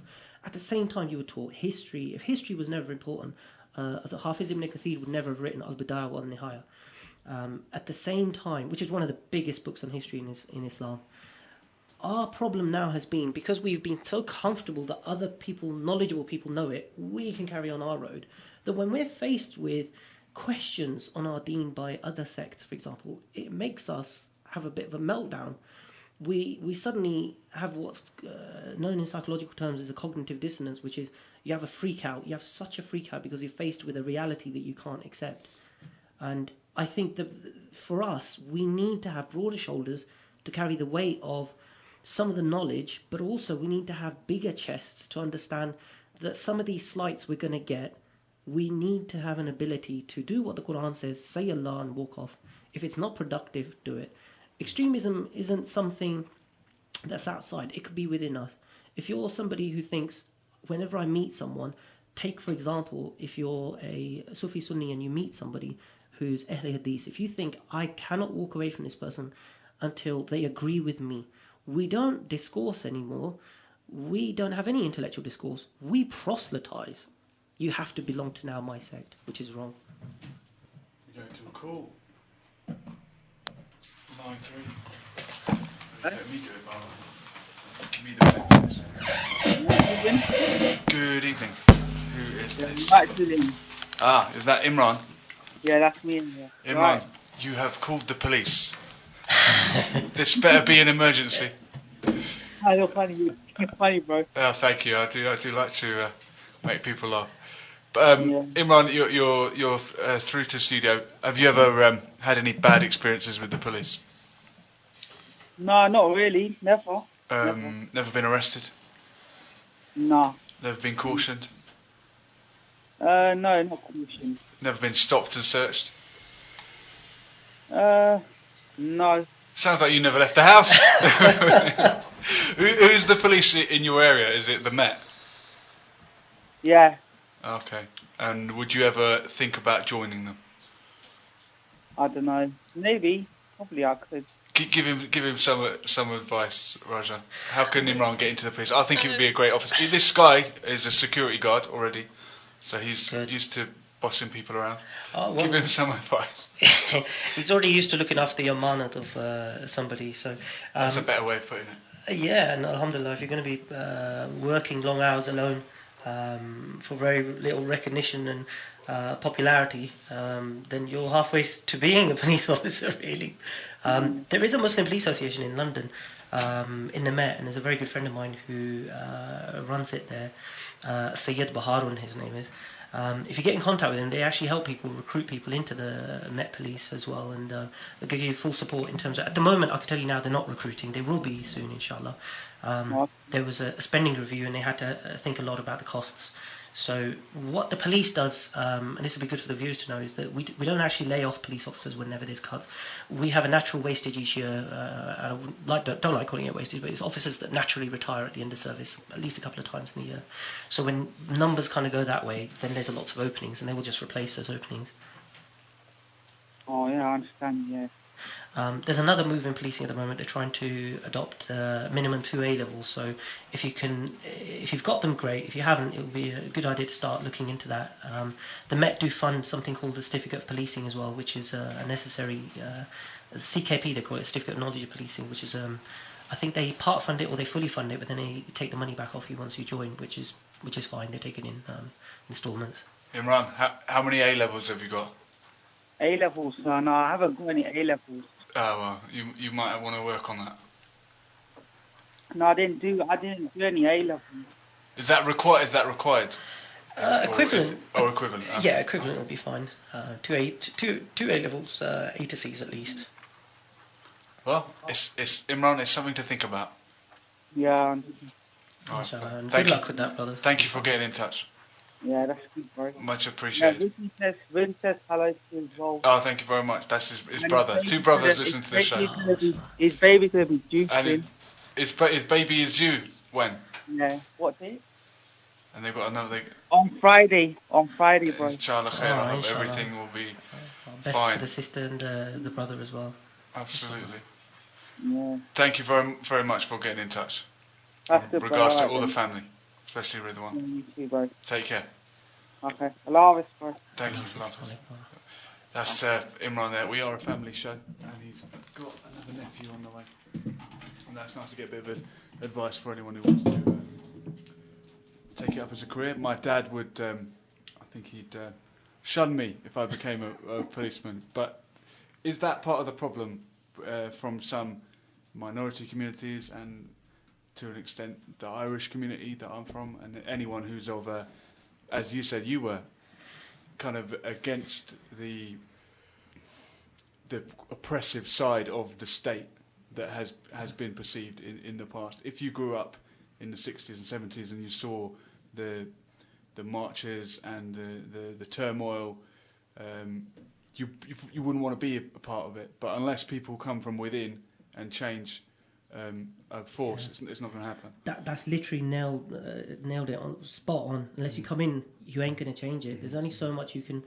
S3: At the same time, you were taught history. If history was never important, as a Hafiz ibn Kathir would never have written Al-Bidayah wa Al-Nihaya. At the same time, which is one of the biggest books on history in Islam. Our problem now has been, because we've been so comfortable that other people, knowledgeable people know it, we can carry on our road, that when we're faced with questions on our deen by other sects, for example, it makes us have a bit of a meltdown. We suddenly have what's known in psychological terms as a cognitive dissonance, which is you have a freak out. You have such a freak out because you're faced with a reality that you can't accept. And I think that for us, we need to have broader shoulders to carry the weight of some of the knowledge, but also we need to have bigger chests to understand that some of these slights we're going to get, we need to have an ability to do what the Quran says, say Allah and walk off. If it's not productive, do it. Extremism isn't something that's outside. It could be within us. If you're somebody who thinks, whenever I meet someone, take for example, if you're a Sufi Sunni and you meet somebody who's Ahl Hadith, if you think, I cannot walk away from this person until they agree with me, we don't discourse anymore. We don't have any intellectual discourse. We proselytize. You have to belong to now my sect, which is wrong.
S2: We're going to a call. 9-3. Let me do it, Barbara. Give me the seconds. Good evening. Who is this? Is that Imran?
S4: Yeah, that's me. Yeah.
S2: Imran,
S4: right.
S2: You have called the police. This better be an emergency.
S4: I know, funny. You're funny, bro.
S2: Oh, thank you. I do like to make people laugh. But Imran, you're through to the studio. Have you ever had any bad experiences with the police?
S4: No, not really. Never.
S2: Never been arrested?
S4: No.
S2: Never been cautioned?
S4: No, not caution.
S2: Never been stopped and searched?
S4: No.
S2: Sounds like you never left the house. Who's the police in your area? Is it the Met?
S4: Yeah.
S2: Okay. And would you ever think about joining them?
S4: I don't know. Maybe. Probably I could.
S2: Give him some advice, Raja. How can Imran get into the police? I think he would be a great officer. This guy is a security guard already, so he's used to bossing people around.
S3: Oh, well,
S2: give him some advice.
S3: He's already used to looking after the amanat of somebody, so...
S2: That's a better way of putting it.
S3: Yeah, and alhamdulillah, if you're going to be working long hours alone for very little recognition and popularity, then you're halfway to being a police officer, really. There is a Muslim Police Association in London, in the Met, and there's a very good friend of mine who runs it there. Sayyid Baharun, his name is. If you get in contact with them, they actually help people recruit people into the Met Police as well, and they'll give you full support in terms of... At the moment, I can tell you now, they're not recruiting. They will be soon, inshallah. There was a spending review, and they had to think a lot about the costs. So what the police does, and this will be good for the viewers to know, is that we don't actually lay off police officers whenever there's cuts. We have a natural wastage each year. I don't like calling it wastage, but it's officers that naturally retire at the end of service at least a couple of times in the year. So when numbers kind of go that way, then there's a lots of openings, and they will just replace those openings.
S4: Oh yeah, I understand. Yeah.
S3: There's another move in policing at the moment. They're trying to adopt minimum 2 A levels. So if you've got them, great. If you haven't, it would be a good idea to start looking into that. The Met do fund something called the Certificate of Policing as well, which is a necessary CKP. They call it Certificate of Knowledge of Policing, which is I think they part fund it or they fully fund it, but then they take the money back off you once you join, which is fine. They take it in instalments.
S2: Imran, how many A levels have you got?
S4: A levels? No, I haven't got any A levels.
S2: Oh well, you might want to work on that.
S4: No, I didn't do any A levels.
S2: Is that required?
S3: Equivalent.
S2: Equivalent.
S3: Yeah, equivalent would be fine. 2 A levels, A to C's at least.
S2: Well, it's Imran. It's something to think about.
S4: Yeah.
S2: Right.
S3: Good luck with that, brother.
S2: Thank you for getting in touch.
S4: Yeah, that's good, bro.
S2: Much appreciated.
S4: Yeah, Vin says hello to you as well.
S2: Oh, thank you very much. That's his brother. Two brothers listen to the show.
S4: His baby's going to be due soon.
S2: His baby is due when?
S4: Yeah. What date?
S2: And they've got another...
S4: On Friday, bro.
S2: Inshallah khair. I hope everything will be
S3: best
S2: fine.
S3: to the sister and the brother as well.
S2: Absolutely.
S4: Yeah.
S2: Thank you very, very much for getting in touch.
S4: That's good,
S2: regards
S4: bro.
S2: to all the family, especially Ridwan.
S4: Yeah, you too, bro.
S2: Take care.
S4: Okay. Allah Hafiz, bro.
S2: Thank you for that. That's Imran there. We are a family show, and he's got another nephew on the way. And that's nice to get a bit of advice for anyone who wants to take it up as a career. My dad would, I think he'd shun me if I became a policeman. But is that part of the problem from some minority communities and to an extent the Irish community that I'm from, and anyone who's of as you said, you were kind of against the oppressive side of the state that has been perceived in the past. If you grew up in the 60s and 70s and you saw the marches and the turmoil, you wouldn't want to be a part of it. But unless people come from within and change a force, it's not going to happen.
S3: That's literally nailed it on spot on. Unless you come in, you ain't going to change it. There's only so much you can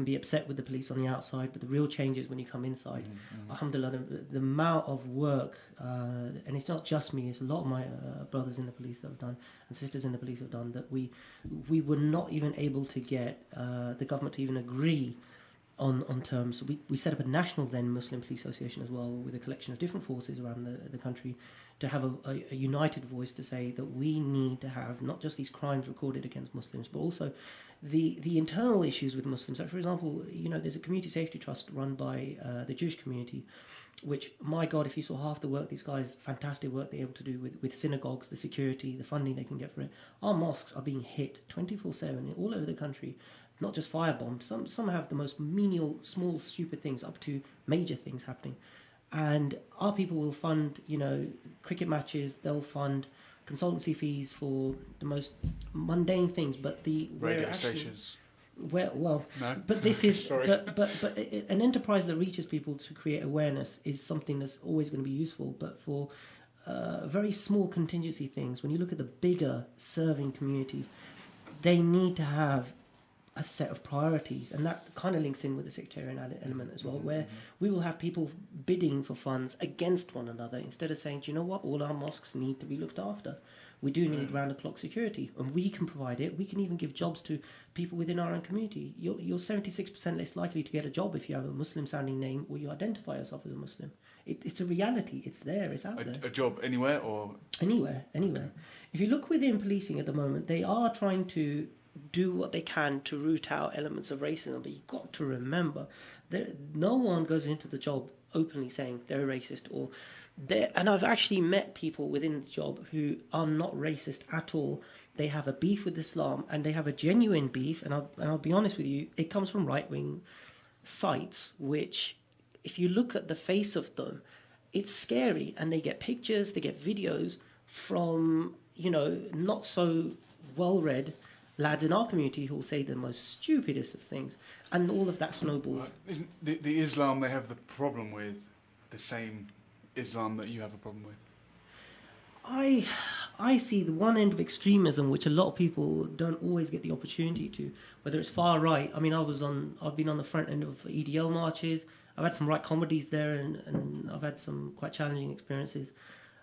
S3: be upset with the police on the outside, but the real change is when you come inside. Alhamdulillah, the amount of work, and it's not just me, it's a lot of my brothers in the police that have done, and sisters in the police have done, that we were not even able to get the government to even agree on terms. We set up a national then Muslim Police Association as well, with a collection of different forces around the country, to have a united voice to say that we need to have not just these crimes recorded against Muslims, but also the internal issues with Muslims. So for example, there's a community safety trust run by the Jewish community, which, my God, if you saw half the work these guys, fantastic work they're able to do with synagogues, the security, the funding they can get for it. Our mosques are being hit 24/7 all over the country. Not just firebombed. Some have the most menial, small, stupid things up to major things happening. And our people will fund, cricket matches. They'll fund consultancy fees for the most mundane things, but the
S2: radio stations.
S3: Well,
S2: no.
S3: But this is
S2: Sorry.
S3: but an enterprise that reaches people to create awareness is something that's always going to be useful. But for very small contingency things, when you look at the bigger serving communities, they need to have a set of priorities, and that kind of links in with the sectarian element as well, where we will have people bidding for funds against one another instead of saying, do you know what, all our mosques need to be looked after. We do need round-the-clock security, and we can provide it. We can even give jobs to people within our own community. You're 76% less likely to get a job if you have a Muslim-sounding name or you identify yourself as a Muslim. It's a reality. It's there. It's out there.
S2: A job anywhere or?
S3: Anywhere. If you look within policing at the moment, they are trying to do what they can to root out elements of racism, but you've got to remember that no one goes into the job openly saying they're racist or and I've actually met people within the job who are not racist at all. They have a beef with Islam, and they have a genuine beef, and I'll be honest with you, it comes from right-wing sites, which, if you look at the face of them, it's scary, and they get pictures, they get videos from, not so well-read lads in our community who will say the most stupidest of things, and all of that snowballs.
S2: Isn't the Islam they have the problem with the same Islam that you have a problem with?
S3: I see the one end of extremism, which a lot of people don't always get the opportunity to, whether it's far right. I mean, I've been on the front end of EDL marches. I've had some right comedies there, and I've had some quite challenging experiences.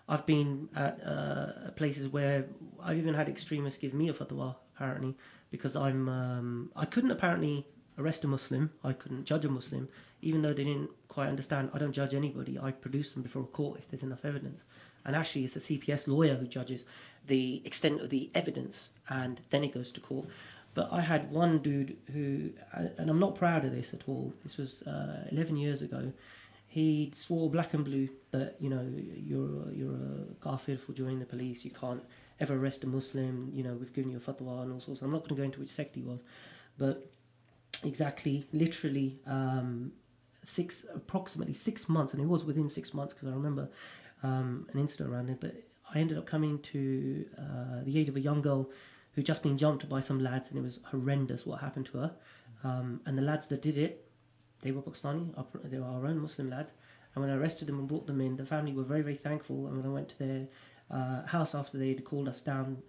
S3: I've been at places where I've even had extremists give me a fatwa, apparently, because I couldn't apparently arrest a Muslim, I couldn't judge a Muslim, even though they didn't quite understand. I don't judge anybody, I produce them before a court if there's enough evidence. And actually it's a CPS lawyer who judges the extent of the evidence, and then it goes to court. But I had one dude who, and I'm not proud of this at all, this was 11 years ago, he swore black and blue that, you're a kafir for joining the police, you can't ever arrest a Muslim, we've given you a fatwa and all sorts. I'm not going to go into which sect he was, but exactly, literally, approximately 6 months, and it was within 6 months because I remember an incident around it, but I ended up coming to the aid of a young girl who just been jumped by some lads, and it was horrendous what happened to her. And the lads that did it, they were Pakistani, they were our own Muslim lads, and when I arrested them and brought them in, the family were very, very thankful. And when I went to their house after they had called us down,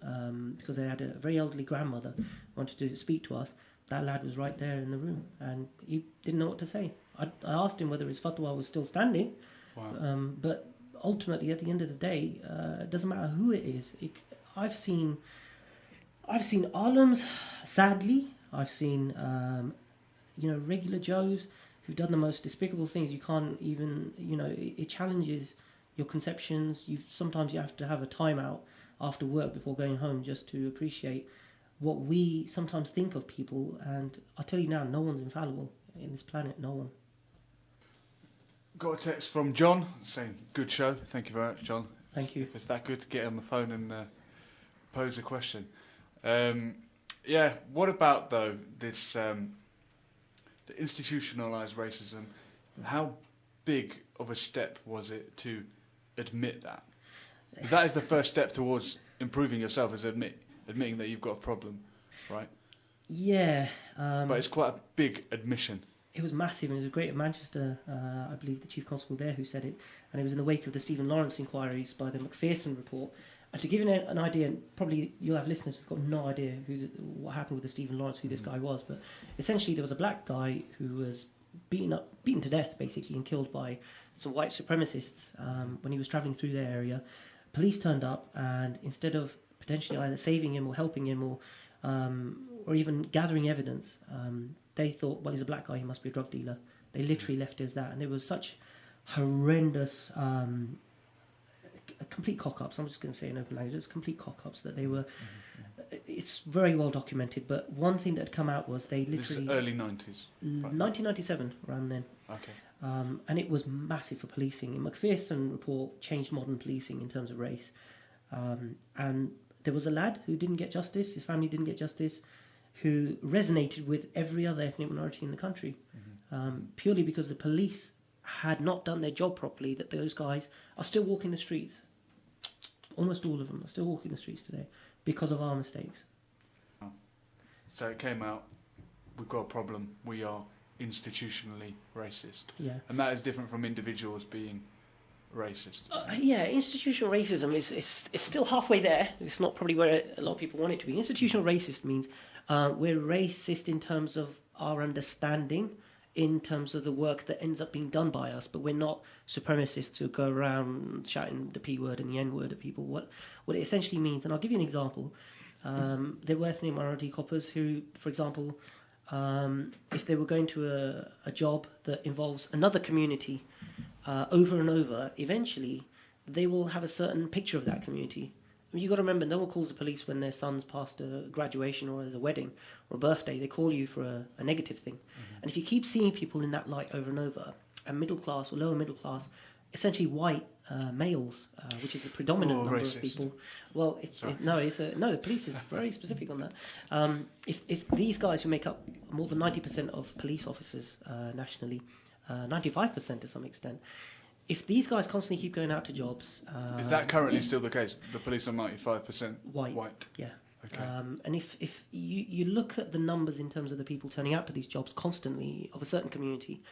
S3: because they had a very elderly grandmother wanted to speak to us, that lad was right there in the room, and he didn't know what to say. I asked him whether his fatwa was still standing,
S2: wow.
S3: But ultimately, at the end of the day, it doesn't matter who it is. I've seen Alams, sadly. I've seen regular Joes who've done the most despicable things. You can't even, it challenges your conceptions. Sometimes you have to have a timeout after work before going home just to appreciate what we sometimes think of people. And I'll tell you now, no one's infallible in this planet, no one.
S2: Got a text from John saying, good show. Thank you very much, John.
S3: Thank you.
S2: If it's that good to get on the phone and pose a question. What about, though, this the institutionalised racism? How big of a step was it to admit that? That is the first step towards improving yourself, is admitting that you've got a problem, right?
S3: Yeah.
S2: But it's quite a big admission.
S3: It was massive, and it was great at Manchester, I believe the Chief Constable there who said it, and it was in the wake of the Stephen Lawrence inquiries by the Macpherson report. And to give you an idea, and probably you'll have listeners who've got no idea what happened with the Stephen Lawrence, who this guy was, but essentially there was a black guy who was beaten to death, basically, and killed by some white supremacists when he was travelling through their area. Police turned up, and instead of potentially either saving him or helping him or even gathering evidence, they thought, well, he's a black guy, he must be a drug dealer. They literally left it as that, and there was such horrendous, complete cock-ups. I'm just going to say in open language, it's complete cock-ups that they were. It's very well documented. But one thing that had come out was they literally.
S2: This is early 90s. Right.
S3: 1997, around then.
S2: Okay.
S3: And it was massive for policing. The Macpherson report changed modern policing in terms of race. And there was a lad who didn't get justice. His family didn't get justice. Who resonated with every other ethnic minority in the country, purely because the police had not done their job properly, that those guys are still walking the streets. Almost all of them are still walking the streets today because of our mistakes.
S2: So it came out, we've got a problem, we are institutionally racist.
S3: Yeah.
S2: And that is different from individuals being racist.
S3: Yeah, institutional racism is still halfway there. It's not probably where a lot of people want it to be. Institutional racist means we're racist in terms of our understanding, in terms of the work that ends up being done by us, but we're not supremacists who go around shouting the P word and the N word at people. What it essentially means, and I'll give you an example. There were ethnic minority coppers who, for example, if they were going to a job that involves another community over and over, eventually they will have a certain picture of that community. I mean, you've got to remember, no one calls the police when their son's passed a graduation or there's a wedding or a birthday. They call you for a negative thing. And if you keep seeing people in that light over and over, and middle class or lower middle class, essentially white males, which is the predominant number
S2: racist.
S3: of people. Well, the police is very specific on that. If these guys who make up more than 90% of police officers nationally, 95% to some extent, if these guys constantly keep going out to jobs...
S2: is that currently still the case? The police are 95% white?
S3: Yeah.
S2: Okay.
S3: And if you look at the numbers in terms of the people turning out to these jobs constantly of a certain community,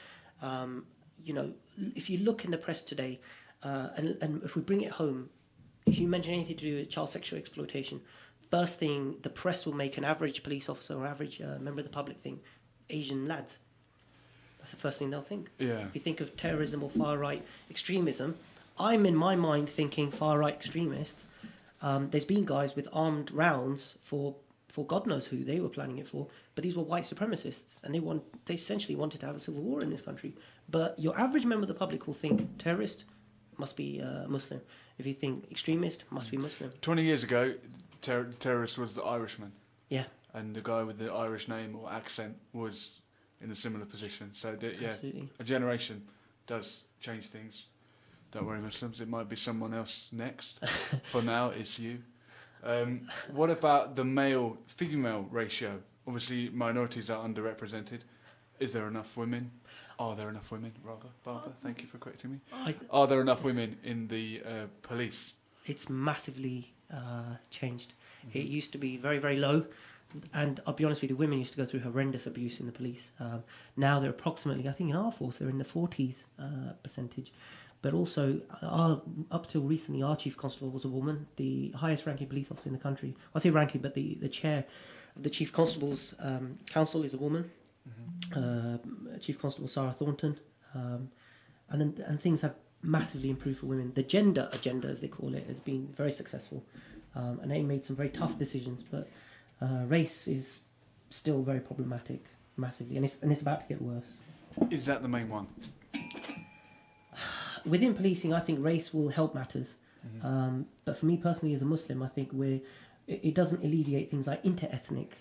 S3: if you look in the press today, and if we bring it home, if you mention anything to do with child sexual exploitation, first thing the press will make an average police officer or average member of the public think, Asian lads. That's the first thing they'll think.
S2: Yeah.
S3: If you think of terrorism or far-right extremism, I'm in my mind thinking far-right extremists. There's been guys with armed rounds for God knows who they were planning it for, but these were white supremacists, and they essentially wanted to have a civil war in this country. But your average member of the public will think terrorist must be Muslim. If you think extremist, must be Muslim.
S2: 20 years ago, terrorist was the Irishman.
S3: Yeah.
S2: And the guy with the Irish name or accent was in a similar position. So,
S3: Absolutely.
S2: a generation does change things. Don't worry, Muslims, it might be someone else next. For now, it's you. What about the male-female ratio? Obviously, minorities are underrepresented. Is there enough women? Are there enough women, rather? Barbara, thank you for correcting me. Are there enough women in the police?
S3: It's massively changed. Mm-hmm. It used to be very, very low. And I'll be honest with you, women used to go through horrendous abuse in the police. Now they're approximately, I think in our force, they're in the 40s percentage. But also, up till recently, our chief constable was a woman, the highest ranking police officer in the country. I say ranking, but the chair of the chief constable's council is a woman. Mm-hmm. Chief Constable Sarah Thornton. And things have massively improved for women. The gender agenda, as they call it, has been very successful. And they made some very tough decisions, but race is still very problematic, massively, and it's about to get worse.
S2: Is that the main one?
S3: Within policing, I think race will help matters. Mm-hmm. But for me personally, as a Muslim, I think it doesn't alleviate things like inter-ethnic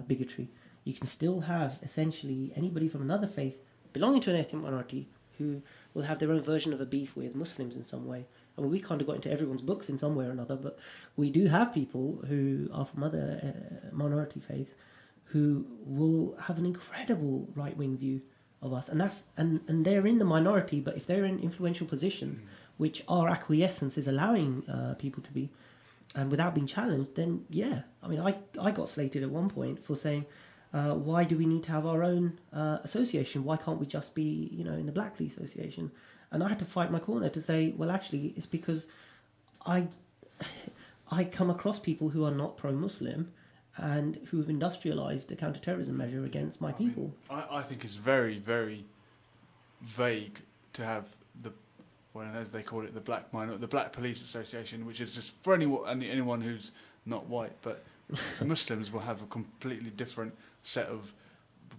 S3: bigotry. You can still have essentially anybody from another faith belonging to an ethnic minority who will have their own version of a beef with Muslims in some way. I mean, we kind of got into everyone's books in some way or another, but we do have people who are from other minority faiths who will have an incredible right-wing view of us, and they're in the minority, but if they're in influential positions, which our acquiescence is allowing people to be, and without being challenged, then yeah. I mean, I got slated at one point for saying, why do we need to have our own association? Why can't we just be, in the Black Police Association? And I had to fight my corner to say, well, actually, it's because I come across people who are not pro-Muslim and who have industrialised a counter-terrorism measure against my people.
S2: I think it's very, very vague to have as they call it, the Black Police Association, which is just for anyone who's not white, but Muslims will have a completely different set of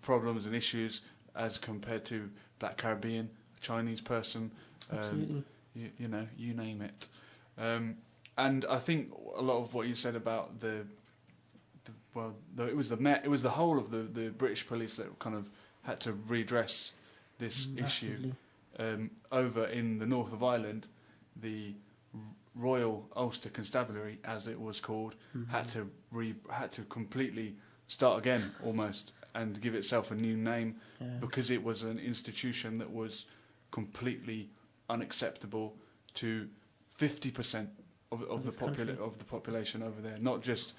S2: problems and issues as compared to Black Caribbean, Chinese person, you name it. And I think a lot of what you said about it was the whole of the British police that kind of had to redress this issue. Over in the north of Ireland, the Royal Ulster Constabulary, as it was called, had to completely start again almost and give itself a new name because it was an institution that was completely unacceptable to 50% of the population over there. Not just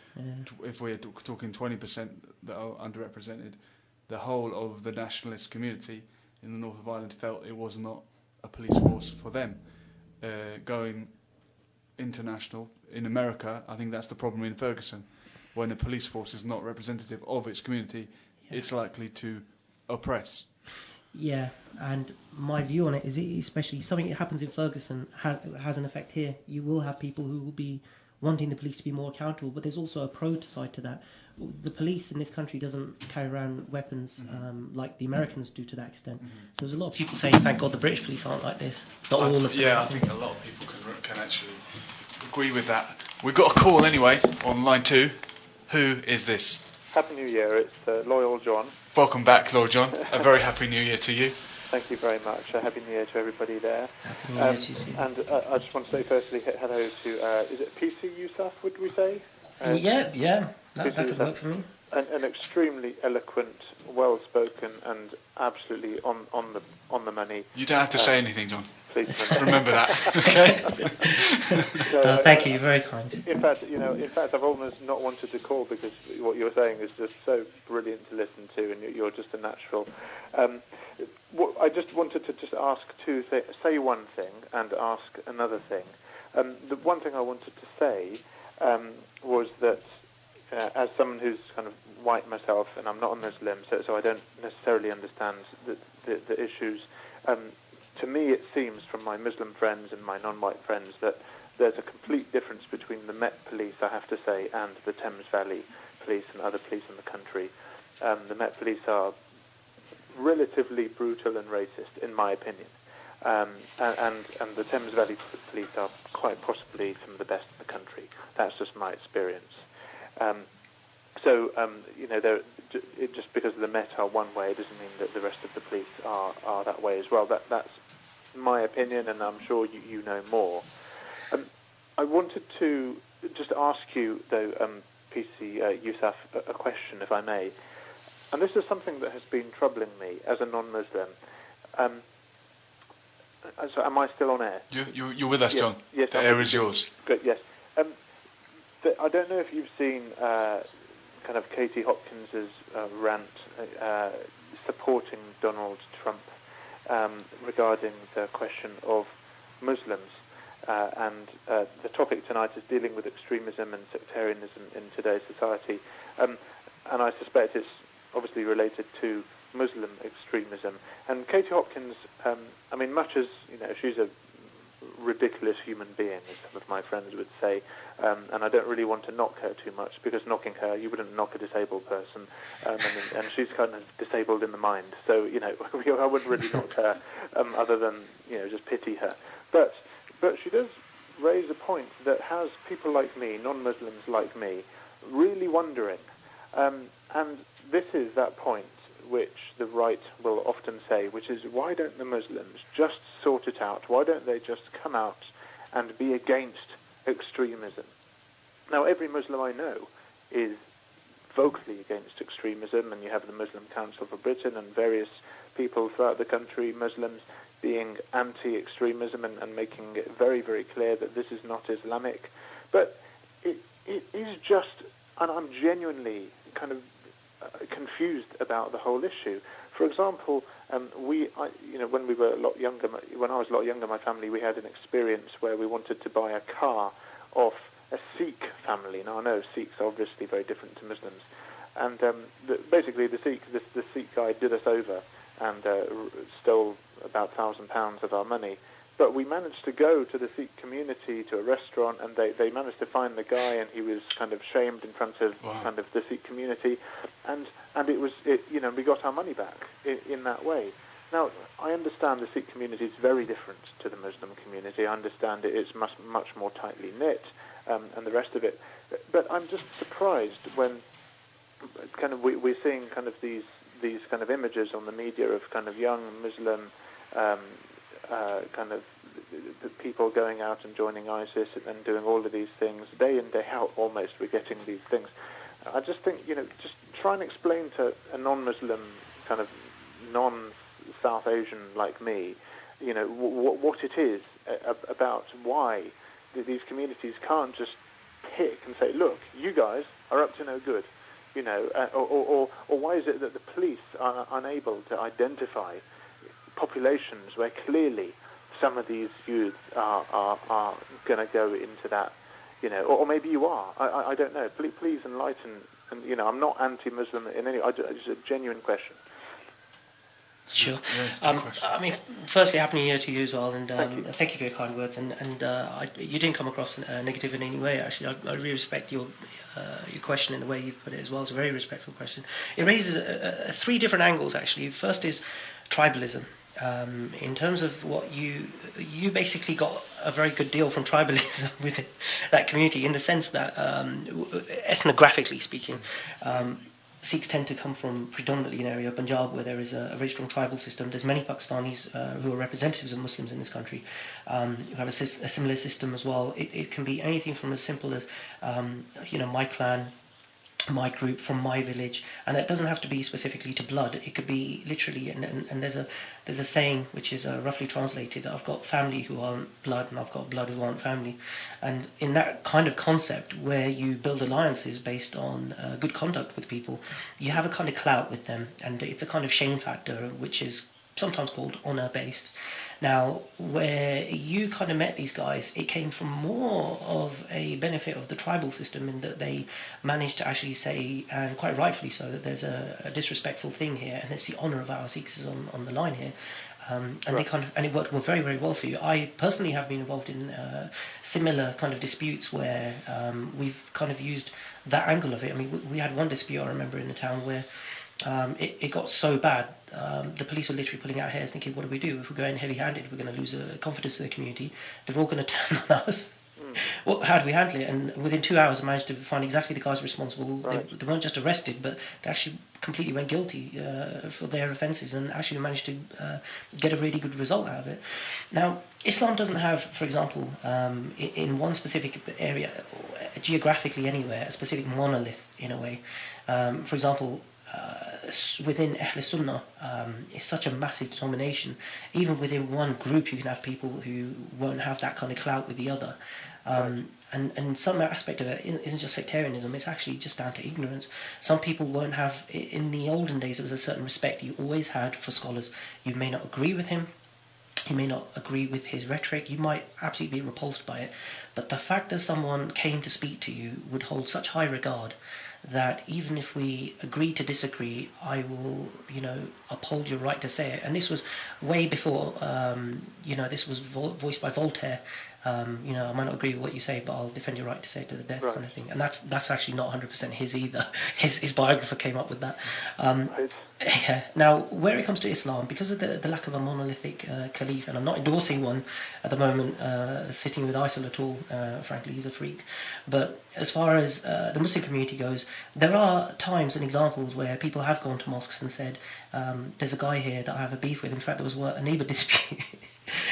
S2: if we're talking 20% that are underrepresented. The whole of the nationalist community in the north of Ireland felt it was not a police force for them. Going international in America, I think that's the problem in Ferguson. When a police force is not representative of its community, it's likely to oppress.
S3: Yeah, and my view on it is, especially something that happens in Ferguson has an effect here. You will have people who will be wanting the police to be more accountable, but there's also a pro side to that. The police in this country doesn't carry around weapons like the Americans do to that extent. So there's a lot of people saying, thank God the British police aren't like this. Not all of them.
S2: Yeah, I think a lot of people can actually agree with that. We've got a call anyway on line 2. Who is this?
S5: Happy New Year, it's Loyal John.
S2: Welcome back, Lord John. A very happy New Year to you.
S5: Thank you very much. Happy New Year to everybody there.
S3: Happy New Year to you too.
S5: And I just want to say firstly hello to, is it PC Yousaf, would we say?
S3: Yeah, that could work for me.
S5: An extremely eloquent, well-spoken and absolutely on the money.
S2: You don't have to say anything, John.
S5: Please
S2: Just remember that, okay?
S5: So,
S3: thank you, you're very kind.
S5: In fact, I've almost not wanted to call because what you're saying is just so brilliant to listen to, and you're just a natural. I just wanted to just ask say one thing and ask another thing. The one thing I wanted to say was that as someone who's kind of white myself, and I'm not a Muslim, so I don't necessarily understand the issues. To me, it seems from my Muslim friends and my non-white friends that there's a complete difference between the Met Police, I have to say, and the Thames Valley Police and other police in the country. The Met Police are relatively brutal and racist, in my opinion. And the Thames Valley Police are quite possibly some of the best in the country. That's just my experience. Just because the Met are one way doesn't mean that the rest of the police are that way as well. That's my opinion, and I'm sure you know more. I wanted to just ask you, though, PC Yousaf, a question, if I may. And this is something that has been troubling me as a non-Muslim. So am I still on air?
S2: You're with us, John.
S5: Yes,
S2: the air is yours.
S5: Good, yes. I don't know if you've seen kind of Katie Hopkins's rant supporting Donald Trump regarding the question of Muslims. And the topic tonight is dealing with extremism and sectarianism in today's society. And I suspect it's obviously related to Muslim extremism. And Katie Hopkins, much as, she's a ridiculous human being, as some of my friends would say, and I don't really want to knock her too much, because knocking her, you wouldn't knock a disabled person, and she's kind of disabled in the mind, so, I wouldn't really knock her, other than, just pity her. But she does raise a point that has people like me, non-Muslims like me, really wondering, and this is that point which the right will often say, which is, why don't the Muslims just sort it out? Why don't they just come out and be against extremism? Now, every Muslim I know is vocally against extremism, and you have the Muslim Council for Britain and various people throughout the country, Muslims, being anti-extremism and making it very, very clear that this is not Islamic. But it is just, and I'm genuinely kind of confused about the whole issue. For example, when we were a lot younger, when I was a lot younger, my family, we had an experience where we wanted to buy a car off a Sikh family. Now, I know Sikhs are obviously very different to Muslims, and basically the Sikh guy did us over and stole about £1,000 of our money. But we managed to go to the Sikh community, to a restaurant, and they managed to find the guy, and he was kind of shamed in front of kind of the Sikh community, and we got our money back in that way. Now, I understand the Sikh community is very different to the Muslim community. I understand it's much more tightly knit, and the rest of it. But I'm just surprised when kind of we're seeing kind of these kind of images on the media of kind of young Muslim kind of the people going out and joining ISIS and then doing all of these things day in, day out almost. We're getting these things. I just think, just try and explain to a non-Muslim, kind of non-South Asian like me, what it is about why these communities can't just pick and say, look, you guys are up to no good, or why is it that the police are unable to identify populations where clearly some of these youths are going to go into that, or maybe you are. I don't know. Please enlighten. And I'm not anti-Muslim in any. It's a genuine question.
S3: Sure.
S2: Yeah,
S3: I mean, firstly, Happy New Year to you as well, and thank you for your kind words. And you didn't come across negative in any way. Actually, I really respect your question and the way you put it as well. It's a very respectful question. It raises three different angles. Actually, first is tribalism. In terms of what you basically got a very good deal from tribalism with that community, in the sense that ethnographically speaking, Sikhs tend to come from predominantly an area of Punjab where there is a very strong tribal system. There's many Pakistanis who are representatives of Muslims in this country who have a similar system as well. It can be anything from as simple as my clan, my group from my village, and that doesn't have to be specifically to blood. It could be literally, and there's a saying which is roughly translated that I've got family who aren't blood and I've got blood who aren't family. And in that kind of concept where you build alliances based on good conduct with people, you have a kind of clout with them, and it's a kind of shame factor which is sometimes called honour based. Now, where you kind of met these guys, it came from more of a benefit of the tribal system in that they managed to actually say, and quite rightfully so, that there's a disrespectful thing here, and it's the honour of our Sikhs is on the line here. They and it worked very, very well for you. I personally have been involved in similar kind of disputes where we've kind of used that angle of it. I mean, we had one dispute I remember in the town where it got so bad, the police were literally pulling out hairs thinking, what do we do? If we go in heavy-handed, we're going to lose confidence in the community. They're all going to turn on us. How do we handle it? And within 2 hours I managed to find exactly the guys responsible. Right. They weren't just arrested, but they actually completely went guilty for their offences, and actually managed to get a really good result out of it. Now, Islam doesn't have, for example, in one specific area, geographically anywhere, a specific monolith in a way. For example, within Ahl Sunnah, it's such a massive denomination. Even within one group, you can have people who won't have that kind of clout with the other. And some aspect of it isn't just sectarianism, it's actually just down to ignorance. Some people won't have, in the olden days, there was a certain respect you always had for scholars. You may not agree with him, you may not agree with his rhetoric, you might absolutely be repulsed by it, but the fact that someone came to speak to you would hold such high regard that even if we agree to disagree, I will, uphold your right to say it. And this was way before, this was voiced by Voltaire. I might not agree with what you say, but I'll defend your right to say it to the death, right, kind of thing. And that's actually not 100% his either. His biographer came up with that. Right. Yeah. Now, where it comes to Islam, because of the lack of a monolithic caliph, and I'm not endorsing one at the moment, sitting with ISIL at all, frankly, he's a freak. But as far as the Muslim community goes, there are times and examples where people have gone to mosques and said, there's a guy here that I have a beef with. In fact, there was a neighbour dispute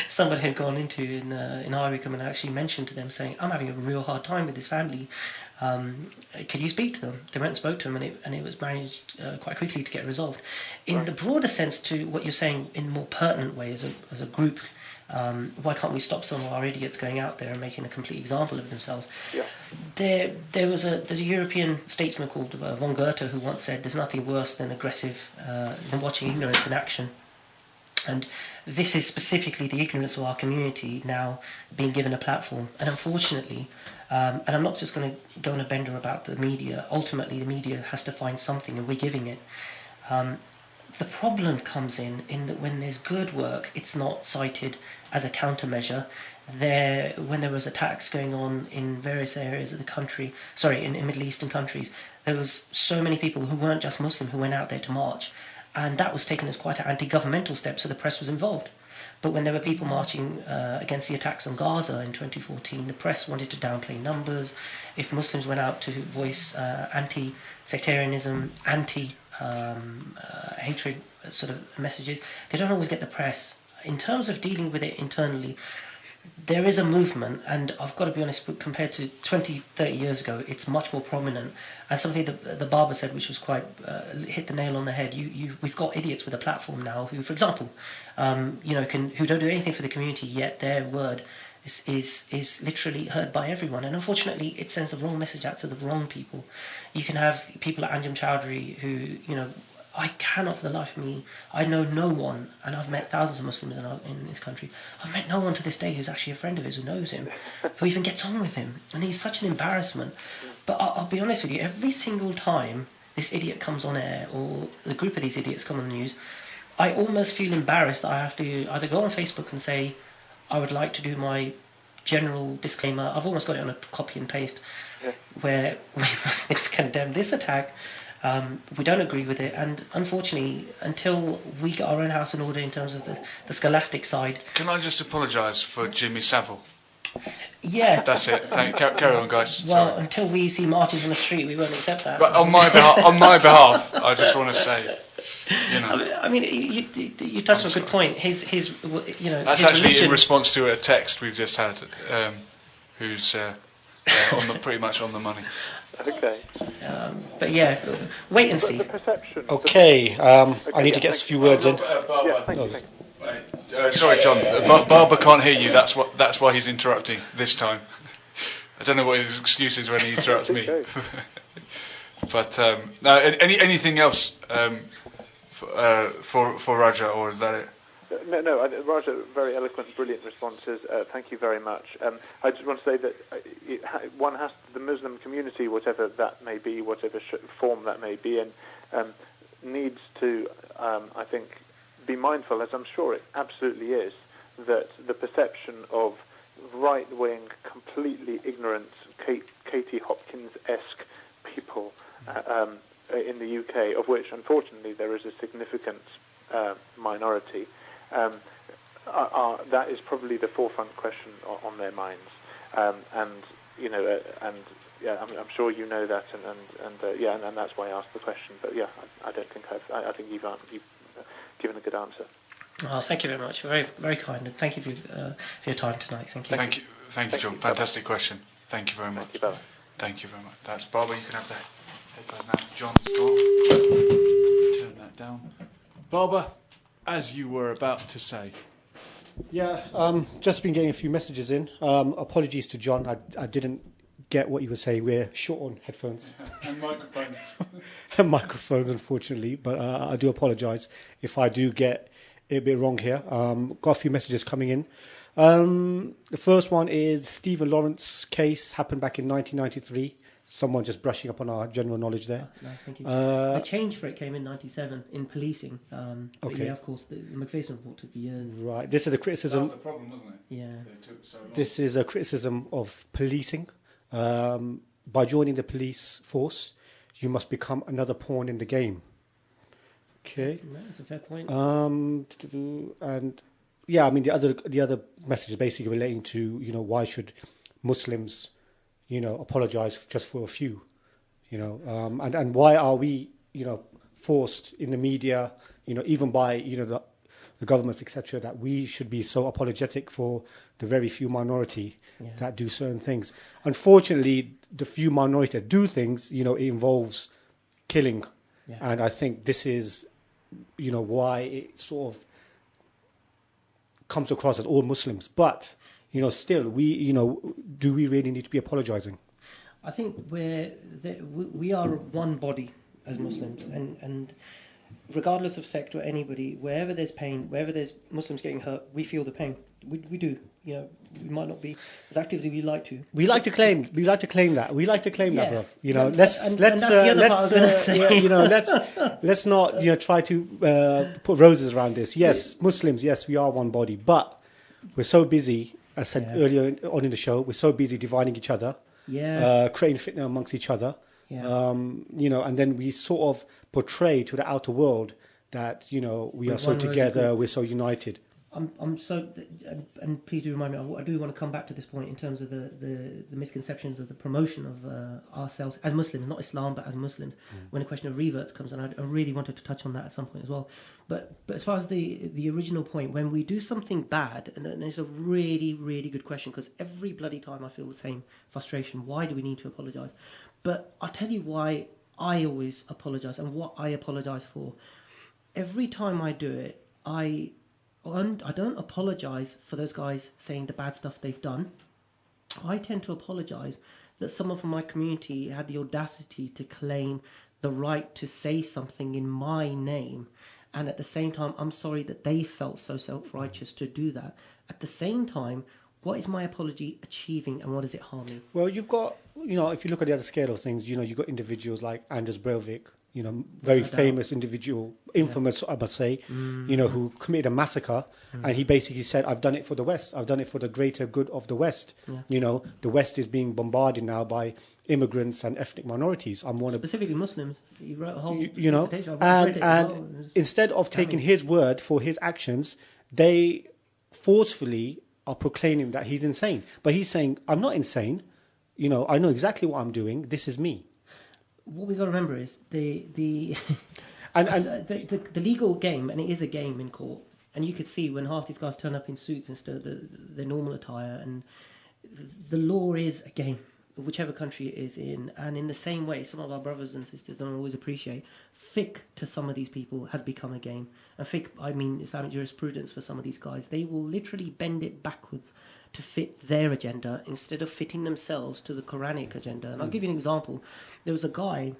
S3: somebody had gone into in High Wycombe and actually mentioned to them saying, I'm having a real hard time with this family. Could you speak to them? They went and spoke to them, and it was managed quite quickly to get resolved. In the broader sense, to what you're saying in a more pertinent way as a group, why can't we stop some of our idiots going out there and making a complete example of themselves? Yeah. There's a European statesman called von Goethe who once said, there's nothing worse than than watching ignorance in action. And this is specifically the ignorance of our community now being given a platform. And unfortunately, and I'm not just going to go on a bender about the media, ultimately the media has to find something and we're giving it. The problem comes in that when there's good work, it's not cited as a countermeasure. When there was attacks going on in various areas of the country, in Middle Eastern countries, there was so many people who weren't just Muslim who went out there to march. And that was taken as quite an anti-governmental step, so the press was involved. But when there were people marching against the attacks on Gaza in 2014, the press wanted to downplay numbers. If Muslims went out to voice anti-sectarianism, anti-hatred sort of messages, they don't always get the press. In terms of dealing with it internally, there is a movement, and I've got to be honest, compared to 20, 30 years ago, it's much more prominent. And something the barber said, which was quite hit the nail on the head. We've got idiots with a platform now who, for example, who don't do anything for the community, yet their word is literally heard by everyone. And unfortunately, it sends the wrong message out to the wrong people. You can have people like Anjem Chowdhury who, I cannot for the life of me, I know no one, and I've met thousands of Muslims in this country, I've met no one to this day who's actually a friend of his, who knows him, who even gets on with him. And he's such an embarrassment. But I'll be honest with you, every single time this idiot comes on air, or the group of these idiots come on the news, I almost feel embarrassed that I have to either go on Facebook and say, I would like to do my general disclaimer. I've almost got it on a copy and paste, where we Muslims condemn this attack. We don't agree with it, and unfortunately, until we get our own house in order in terms of the scholastic side.
S2: Can I just apologise for Jimmy Savile?
S3: Yeah.
S2: That's it. Carry on, guys.
S3: Well,
S2: Sorry.
S3: Until we see marches on the street, we won't accept that.
S2: But on my behalf, I just want to say,
S3: I mean, you touched on a good point. His
S2: That's
S3: his
S2: actually
S3: religion.
S2: in response to a text we've just had, who's pretty much on the money.
S5: Okay.
S3: But yeah, wait and see.
S5: The perception.
S1: Okay, I need to get a few words in.
S5: Yeah, thank you.
S2: Sorry, John. Barbara can't hear you. That's why he's interrupting this time. I don't know what his excuse is when he interrupts me. But no, anything else for Raja, or is that it?
S5: No, Raja, very eloquent, brilliant responses. Thank you very much. I just want to say that one has the Muslim community, whatever that may be, whatever form that may be in, needs to, I think, be mindful, as I'm sure it absolutely is, that the perception of right-wing, completely ignorant, Katie Hopkins-esque people in the UK, of which, unfortunately, there is a significant minority, that is probably the forefront question on their minds, I'm sure you know that, and that's why I asked the question. But yeah, I don't think I think you've given a good answer.
S3: Well, thank you very much. Very, very kind, and thank you for your time tonight. Thank you.
S2: Thank you, John. Fantastic question. Thank you very much.
S5: Thank you, Bella.
S2: Thank you very much. That's Barbara. You can have the headphones now. John's gone. Turn that down. Barbara, as you were about to say.
S1: Yeah, just been getting a few messages in. Apologies to John. I didn't get what you were saying. We're short on headphones.
S2: And microphones.
S1: And microphones, unfortunately. But I do apologise if I do get it a bit wrong here. Got a few messages coming in. The first one is Stephen Lawrence case happened back in 1993. Someone just brushing up on our general knowledge there.
S3: No, thank you. The change for it came in '97 in policing. But
S1: Okay.
S3: Yeah, of course, the McPherson report took years.
S1: Right. This is a criticism.
S2: That was the problem, wasn't it?
S3: Yeah.
S2: It took so long.
S1: This is a criticism of policing. By joining the police force, you must become another pawn in the game. Okay.
S3: No, that's a fair point.
S1: And yeah, I mean the other message is basically relating to why should Muslims apologize just for a few, and why are we forced in the media, even by the governments, etc., that we should be so apologetic for the very few minority that do certain things. Unfortunately, the few minority that do things, it involves killing, and I think this is why it sort of comes across as all Muslims. But still, do we really need to be apologizing?
S3: I think we are one body as Muslims, and regardless of sect or anybody, wherever there's pain, wherever there's Muslims getting hurt, we feel the pain. We do. We might not be as active as we like to.
S1: We like to claim that.
S3: Yeah.
S1: Bruv. Let's not try to put roses around this. Yes, Muslims. Yes, we are one body, but we're so busy. As I said earlier on in the show, we're so busy dividing each other, creating fitna amongst each other, and then we sort of portray to the outer world that we are so together, we're so united.
S3: I'm so, and please do remind me. I do want to come back to this point in terms of the misconceptions of the promotion of ourselves as Muslims, not Islam, but as Muslims. When the question of reverts comes, and I really wanted to touch on that at some point as well. But as far as the original point, when we do something bad, and it's a really really good question, because every bloody time I feel the same frustration. Why do we need to apologise? But I'll tell you why I always apologise and what I apologise for. Every time I do it, I don't apologise for those guys saying the bad stuff they've done. I tend to apologise that someone from my community had the audacity to claim the right to say something in my name, and at the same time I'm sorry that they felt so self-righteous to do that. At the same time, what is my apology achieving and what is it harming?
S1: Well, you've got, if you look at the other scale of things, you've got individuals like Anders Breivik, very famous individual, infamous, I must say, who committed a massacre, and he basically said, I've done it for the West. I've done it for the greater good of the West. Yeah. The West is being bombarded now by immigrants and ethnic minorities. I'm one
S3: specifically Muslims. He wrote a whole
S1: dissertation. And instead of taking his word for his actions, they forcefully are proclaiming that he's insane. But he's saying, I'm not insane. I know exactly what I'm doing. This is me.
S3: What we've got to remember is the legal game, and it is a game in court, and you could see when half these guys turn up in suits instead of their normal attire, and the law is a game, whichever country it is in. And in the same way, some of our brothers and sisters don't always appreciate, fiqh to some of these people has become a game. And fiqh, I mean Islamic jurisprudence for some of these guys. They will literally bend it backwards to fit their agenda instead of fitting themselves to the Quranic agenda. And I'll give you an example. There was a guy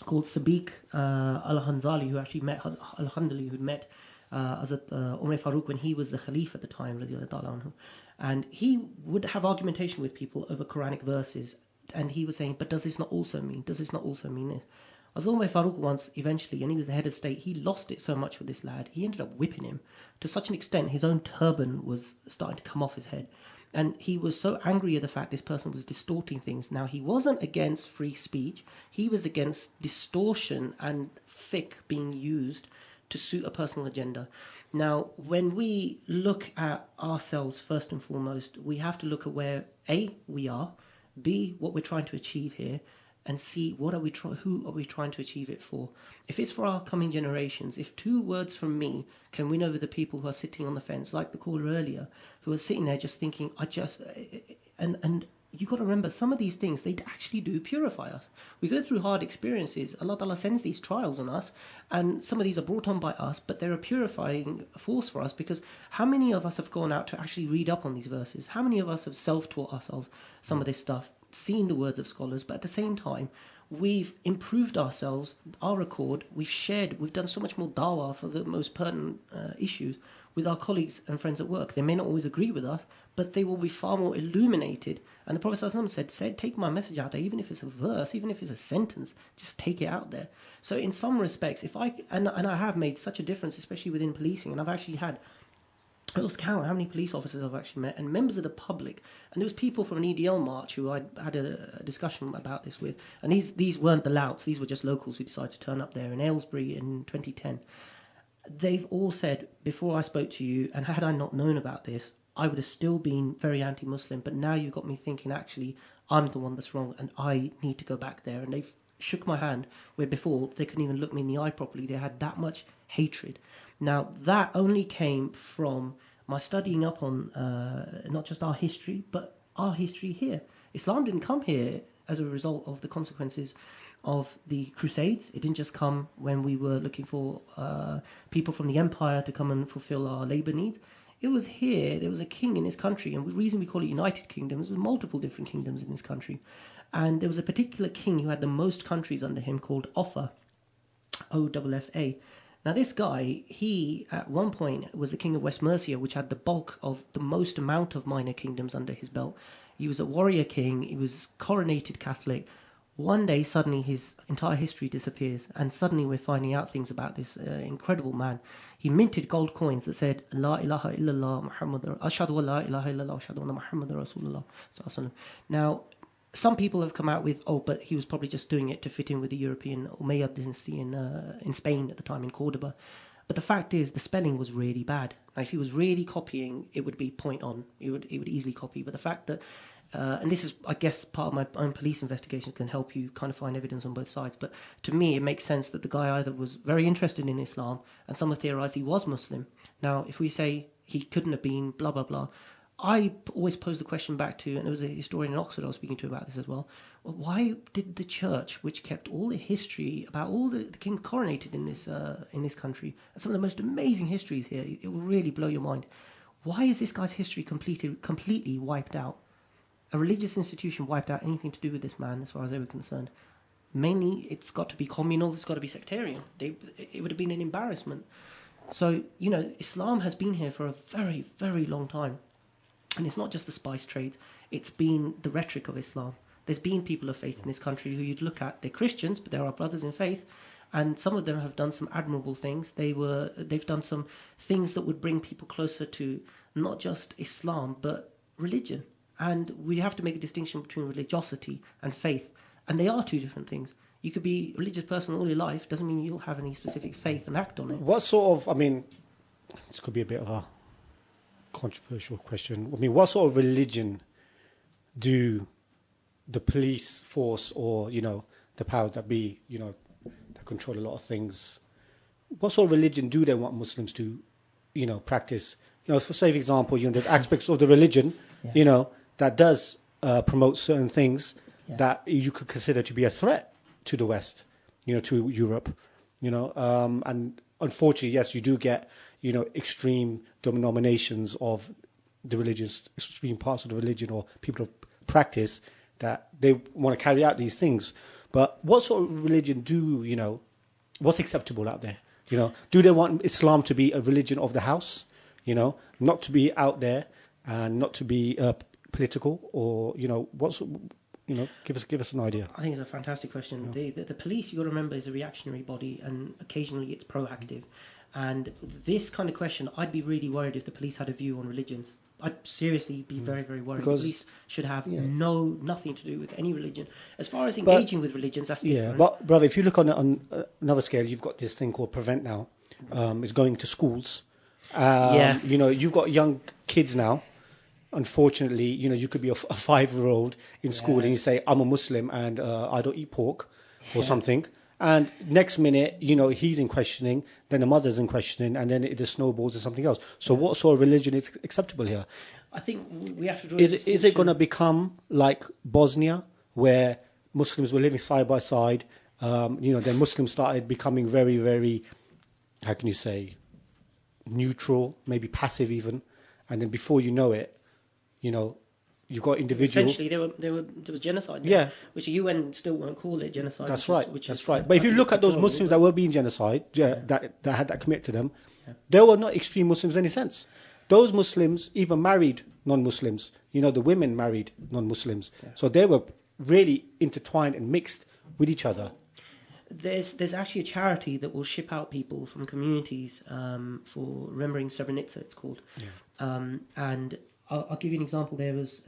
S3: called Sadiq al-Hanzali who actually met Al-Handali, who met Hazrat Umar Farooq when he was the Khalif at the time, and he would have argumentation with people over Quranic verses, and he was saying, but does this not also mean this? Hazrat Umar Farooq once, eventually, and he was the head of state, he lost it so much with this lad, he ended up whipping him to such an extent his own turban was starting to come off his head. And he was so angry at the fact this person was distorting things. Now, he wasn't against free speech. He was against distortion and fiqh being used to suit a personal agenda. Now, when we look at ourselves, first and foremost, we have to look at where, A, we are, B, what we're trying to achieve here, and see who are we trying to achieve it for. If it's for our coming generations, if 2 words from me can win over the people who are sitting on the fence, like the caller earlier, who are sitting there just thinking, and you got to remember, some of these things, they actually do purify us. We go through hard experiences. Allah Ta'ala sends these trials on us, and some of these are brought on by us, but they're a purifying force for us, because how many of us have gone out to actually read up on these verses? How many of us have self-taught ourselves some of this stuff, seen the words of scholars, but at the same time, we've improved ourselves, our record, we've done so much more dawah for the most pertinent issues with our colleagues and friends at work. They may not always agree with us, but they will be far more illuminated. And the Prophet ﷺ said, take my message out there, even if it's a verse, even if it's a sentence, just take it out there. So in some respects, and I have made such a difference, especially within policing, and I've actually had, I lost count how many police officers I've actually met, and members of the public. And there was people from an EDL march who I had a discussion about this with. And these weren't the louts, these were just locals who decided to turn up there in Aylesbury in 2010. They've all said, before I spoke to you, and had I not known about this, I would have still been very anti-Muslim, but now you've got me thinking, actually, I'm the one that's wrong, and I need to go back there. And they've shook my hand, where before they couldn't even look me in the eye properly. They had that much hatred. Now, that only came from my studying up on not just our history, but our history here. Islam didn't come here as a result of the consequences of the Crusades. It didn't just come when we were looking for people from the empire to come and fulfill our labour needs. It was here, there was a king in this country, and the reason we call it United Kingdom is there were multiple different kingdoms in this country. And there was a particular king who had the most countries under him called Offa, O-F-F-A. Now this guy, he at one point was the king of West Mercia, which had the bulk of the most amount of minor kingdoms under his belt. He was a warrior king, he was coronated Catholic. One day, suddenly, his entire history disappears, and suddenly we're finding out things about this incredible man. He minted gold coins that said, La ilaha illallah Muhammad, Ashhadu an la ilaha illallah, Ashhadu anna Muhammad Rasulullah. Now, some people have come out with, but he was probably just doing it to fit in with the European Umayyad dynasty in Spain at the time, in Cordoba. But the fact is, the spelling was really bad. Now, if he was really copying, it would be point on. It would easily copy. But the fact that, and this is, I guess, part of my own police investigations can help you kind of find evidence on both sides. But to me, it makes sense that the guy either was very interested in Islam, and some have theorized he was Muslim. Now, if we say he couldn't have been, blah, blah, blah, I always pose the question back to, and there was a historian in Oxford I was speaking to about this as well, why did the church, which kept all the history about all the kings coronated in this country, and some of the most amazing histories here, it will really blow your mind, why is this guy's history completely wiped out? A religious institution wiped out anything to do with this man, as far as they were concerned. Mainly, it's got to be communal, it's got to be sectarian. It would have been an embarrassment. So, Islam has been here for a very, very long time. And it's not just the spice trade, it's been the rhetoric of Islam. There's been people of faith in this country who you'd look at, they're Christians, but they're our brothers in faith, and some of them have done some admirable things. They've done some things that would bring people closer to not just Islam, but religion. And we have to make a distinction between religiosity and faith, and they are two different things. You could be a religious person all your life, doesn't mean you'll have any specific faith and act on it.
S1: What sort of, this could be a bit of a controversial question. What sort of religion do the police force or, the powers that be, that control a lot of things, what sort of religion do they want Muslims to, practice? For say, for example, there's aspects of the religion, that does promote certain things that you could consider to be a threat to the West, to Europe, and unfortunately, yes, you do get, extreme denominations of the religions, extreme parts of the religion or people of practice that they want to carry out these things. But what sort of religion do, what's acceptable out there? Do they want Islam to be a religion of the house, not to be out there and not to be political, or, give us an idea.
S3: I think it's a fantastic question. The police, you got to remember, is a reactionary body, and occasionally it's proactive. And this kind of question, I'd be really worried if the police had a view on religions. I'd seriously be very, very worried. Because the police should have nothing to do with any religion. As far as engaging with religions, that's different.
S1: Yeah, but brother, if you look on another scale, you've got this thing called Prevent now. It's going to schools. You've got young kids now. Unfortunately, you could be a 5-year-old in school and you say, I'm a Muslim and I don't eat pork or something. And next minute, he's in questioning, then the mother's in questioning, and then it just snowballs into something else. So what sort of religion is acceptable here?
S3: I think we have to draw
S1: Is it going to become like Bosnia, where Muslims were living side by side? Then Muslims started becoming very, very, how can you say, neutral, maybe passive even. And then before you know it, you've got individuals.
S3: Essentially, there was genocide there, which the UN still won't call it genocide.
S1: That's right. But if you look at those Muslims that were being genocide, that had that committed to them, they were not extreme Muslims in any sense. Those Muslims even married non-Muslims. The women married non-Muslims. Yeah. So they were really intertwined and mixed with each other.
S3: There's actually a charity that will ship out people from communities for remembering Srebrenica, it's called. Yeah. And I'll give you an example. There was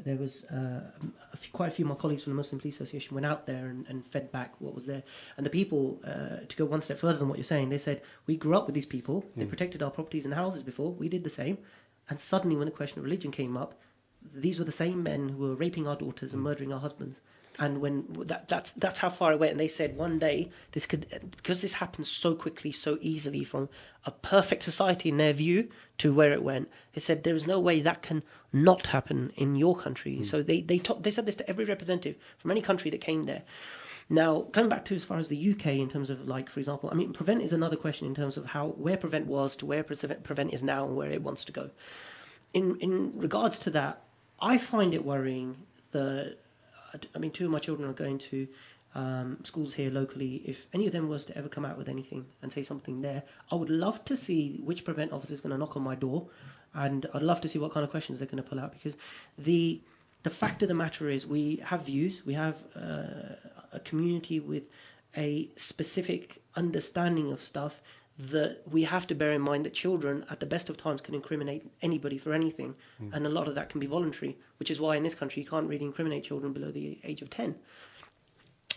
S3: quite a few of my colleagues from the Muslim Police Association went out there and fed back what was there. And the people, to go one step further than what you're saying, they said, we grew up with these people, they protected our properties and houses before, we did the same. And suddenly when the question of religion came up, these were the same men who were raping our daughters and murdering our husbands. And when that's how far it went. And they said one day because this happens so quickly, so easily, from a perfect society in their view to where it went. They said there is no way that can not happen in your country. So they said this to every representative from any country that came there. Now, coming back to as far as the UK in terms of, like, for example, Prevent is another question in terms of where Prevent was to where Prevent is now and where it wants to go. In regards to that, I find it worrying that. Two of my children are going to schools here locally. If any of them was to ever come out with anything and say something there, I would love to see which Prevent officer is going to knock on my door, and I'd love to see what kind of questions they're going to pull out, because the fact of the matter is we have views, we have a community with a specific understanding of stuff that we have to bear in mind that children at the best of times can incriminate anybody for anything, and a lot of that can be voluntary, which is why in this country you can't really incriminate children below the age of 10.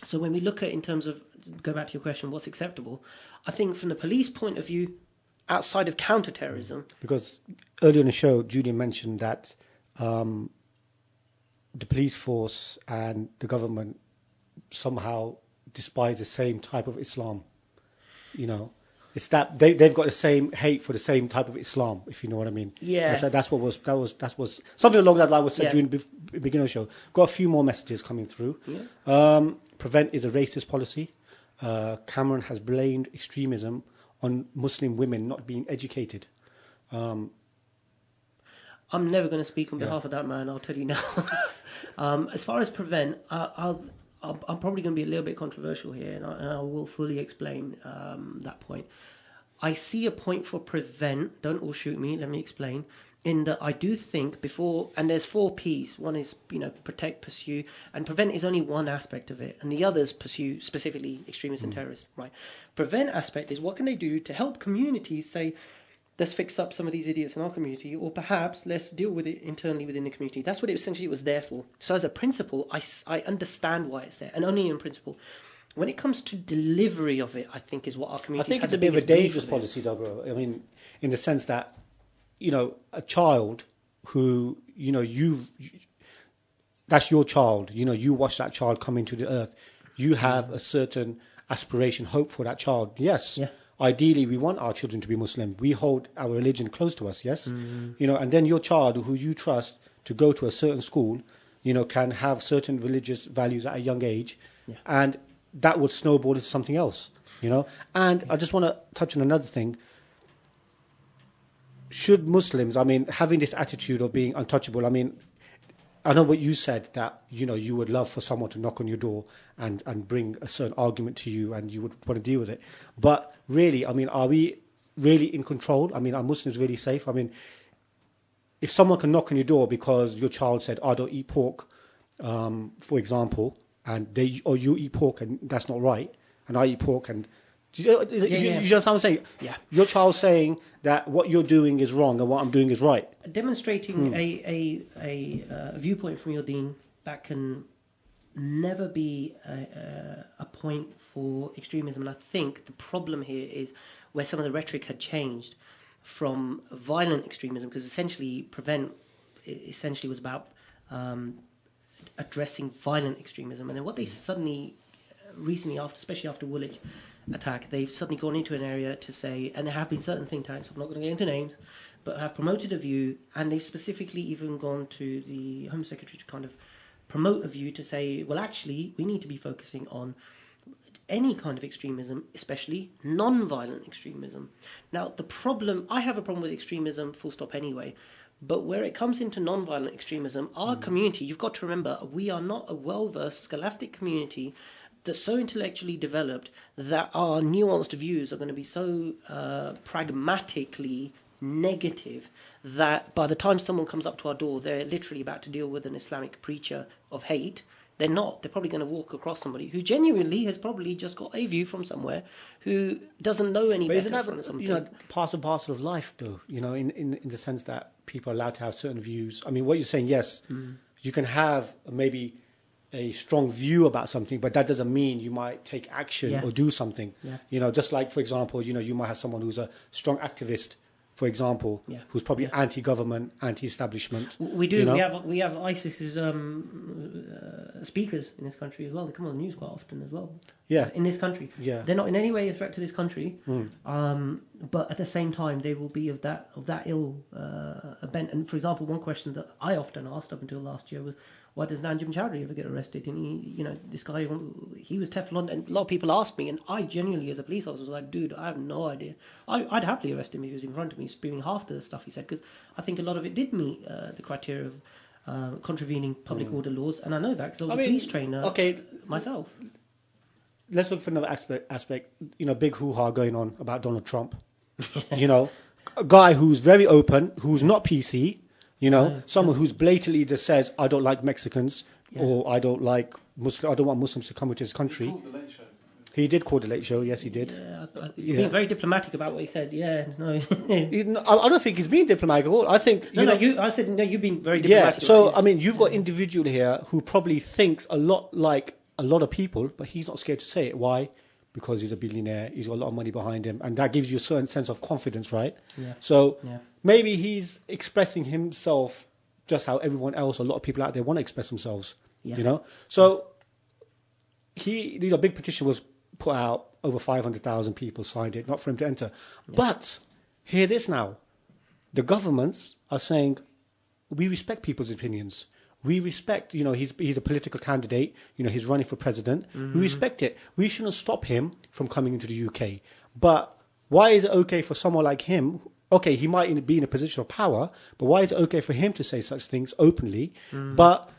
S3: So when we look at, in terms of, go back to your question, what's acceptable, I think from the police point of view, outside of counter-terrorism.
S1: Because earlier in the show, Julian mentioned that the police force and the government somehow despise the same type of Islam. You know, it's that they've got the same hate for the same type of Islam, if you know what I mean.
S3: Yeah.
S1: That was something along that line was said during the beginning of the show. Got a few more messages coming through.
S3: Yeah.
S1: Prevent is a racist policy. Cameron has blamed extremism on Muslim women not being educated.
S3: I'm never going to speak on behalf of that man, I'll tell you now. As far as prevent, I'm probably going to be a little bit controversial here, and I will fully explain that point. I see a point for prevent. Don't all shoot me. Let me explain. In that I do think before, and there's 4 P's. One is, protect, pursue, and prevent is only one aspect of it, and the others pursue specifically extremists and terrorists. Right. Prevent aspect is what can they do to help communities say, let's fix up some of these idiots in our community, or perhaps let's deal with it internally within the community. That's what it essentially was there for. So as a principle, I understand why it's there, and only in principle. When it comes to delivery of it, I think is what our community.
S1: I think it's a bit of a dangerous policy, though, bro. I mean, in the sense that, a child who, that's your child. You watch that child come into the earth. You have a certain aspiration, hope for that child. Yes.
S3: Yeah.
S1: Ideally, we want our children to be Muslim. We hold our religion close to us, yes? Mm-hmm. And then your child, who you trust to go to a certain school, can have certain religious values at a young age, and that would snowball into something else, And I just want to touch on another thing. Should Muslims, having this attitude of being untouchable, I know what you said, that, you would love for someone to knock on your door and bring a certain argument to you and you would want to deal with it. But really, are we really in control? Are Muslims really safe? If someone can knock on your door because your child said, I don't eat pork, for example, and you eat pork and that's not right, and I eat pork and... You understand what I'm saying?
S3: Yeah.
S1: Your child's saying that what you're doing is wrong and what I'm doing is right.
S3: Demonstrating a viewpoint from your deen, that can never be a point for extremism. And I think the problem here is where some of the rhetoric had changed from violent extremism, because essentially prevent was about addressing violent extremism. And then what they suddenly, recently, especially after Woolwich attack, they've suddenly gone into an area to say, and there have been certain think tanks, I'm not going to get into names, but have promoted a view, and they've specifically even gone to the Home Secretary to kind of promote a view to say, well, actually, we need to be focusing on any kind of extremism, especially non-violent extremism. Now, I have a problem with extremism, full stop anyway, but where it comes into non-violent extremism, our community, you've got to remember, we are not a well-versed scholastic community that's so intellectually developed that our nuanced views are going to be so pragmatically negative that by the time someone comes up to our door, they're literally about to deal with an Islamic preacher of hate. They're not. They're probably going to walk across somebody who genuinely has probably just got a view from somewhere, who doesn't know any better. But isn't
S1: that, part and parcel of life, though? In the sense that people are allowed to have certain views. What you're saying, yes, you can have maybe a strong view about something, but that doesn't mean you might take action or do something. Yeah. Just like, for example, you might have someone who's a strong activist, for example, who's probably anti-government, anti-establishment.
S3: We do. We have ISIS's speakers in this country as well. They come on the news quite often as well.
S1: Yeah.
S3: In this country.
S1: Yeah.
S3: They're not in any way a threat to this country. But at the same time, they will be of that ill bent. And for example, one question that I often asked up until last year was, why does Nanjim Chowdhury ever get arrested? And this guy, he was Teflon, and a lot of people asked me, and I genuinely, as a police officer, was like, dude, I have no idea. I'd happily arrest him if he was in front of me, spewing half the stuff he said, because I think a lot of it did meet the criteria of contravening public order laws, and I know that because I was a police trainer myself.
S1: Let's look for another aspect. Big hoo-ha going on about Donald Trump. A guy who's very open, who's not PC. Someone who's blatantly just says, I don't like Mexicans, or I don't like I don't want Muslims to come into his country.
S2: He called the Late Show.
S1: He did call the Late Show, yes, he did.
S3: You're being very diplomatic about what he said, no.
S1: I don't think he's being diplomatic at all. I think,
S3: I said, no, you've been very diplomatic.
S1: Yeah, so, you've got an individual here who probably thinks a lot like a lot of people, but he's not scared to say it. Why? because he's a billionaire, he's got a lot of money behind him, and that gives you a certain sense of confidence, right?
S3: Yeah.
S1: So
S3: Yeah.
S1: maybe he's expressing himself just how everyone else, a lot of people out there want to express themselves,
S3: Yeah.
S1: you know? So a big petition was put out, over 500,000 people signed it, not for him to enter.
S3: Yeah.
S1: But hear this now. The governments are saying, we respect people's opinions. We respect, he's a political candidate, he's running for president. We respect it. We shouldn't stop him from coming into the UK. But why is it okay for someone like him? Okay, he might be in a position of power, but why is it okay for him to say such things openly? But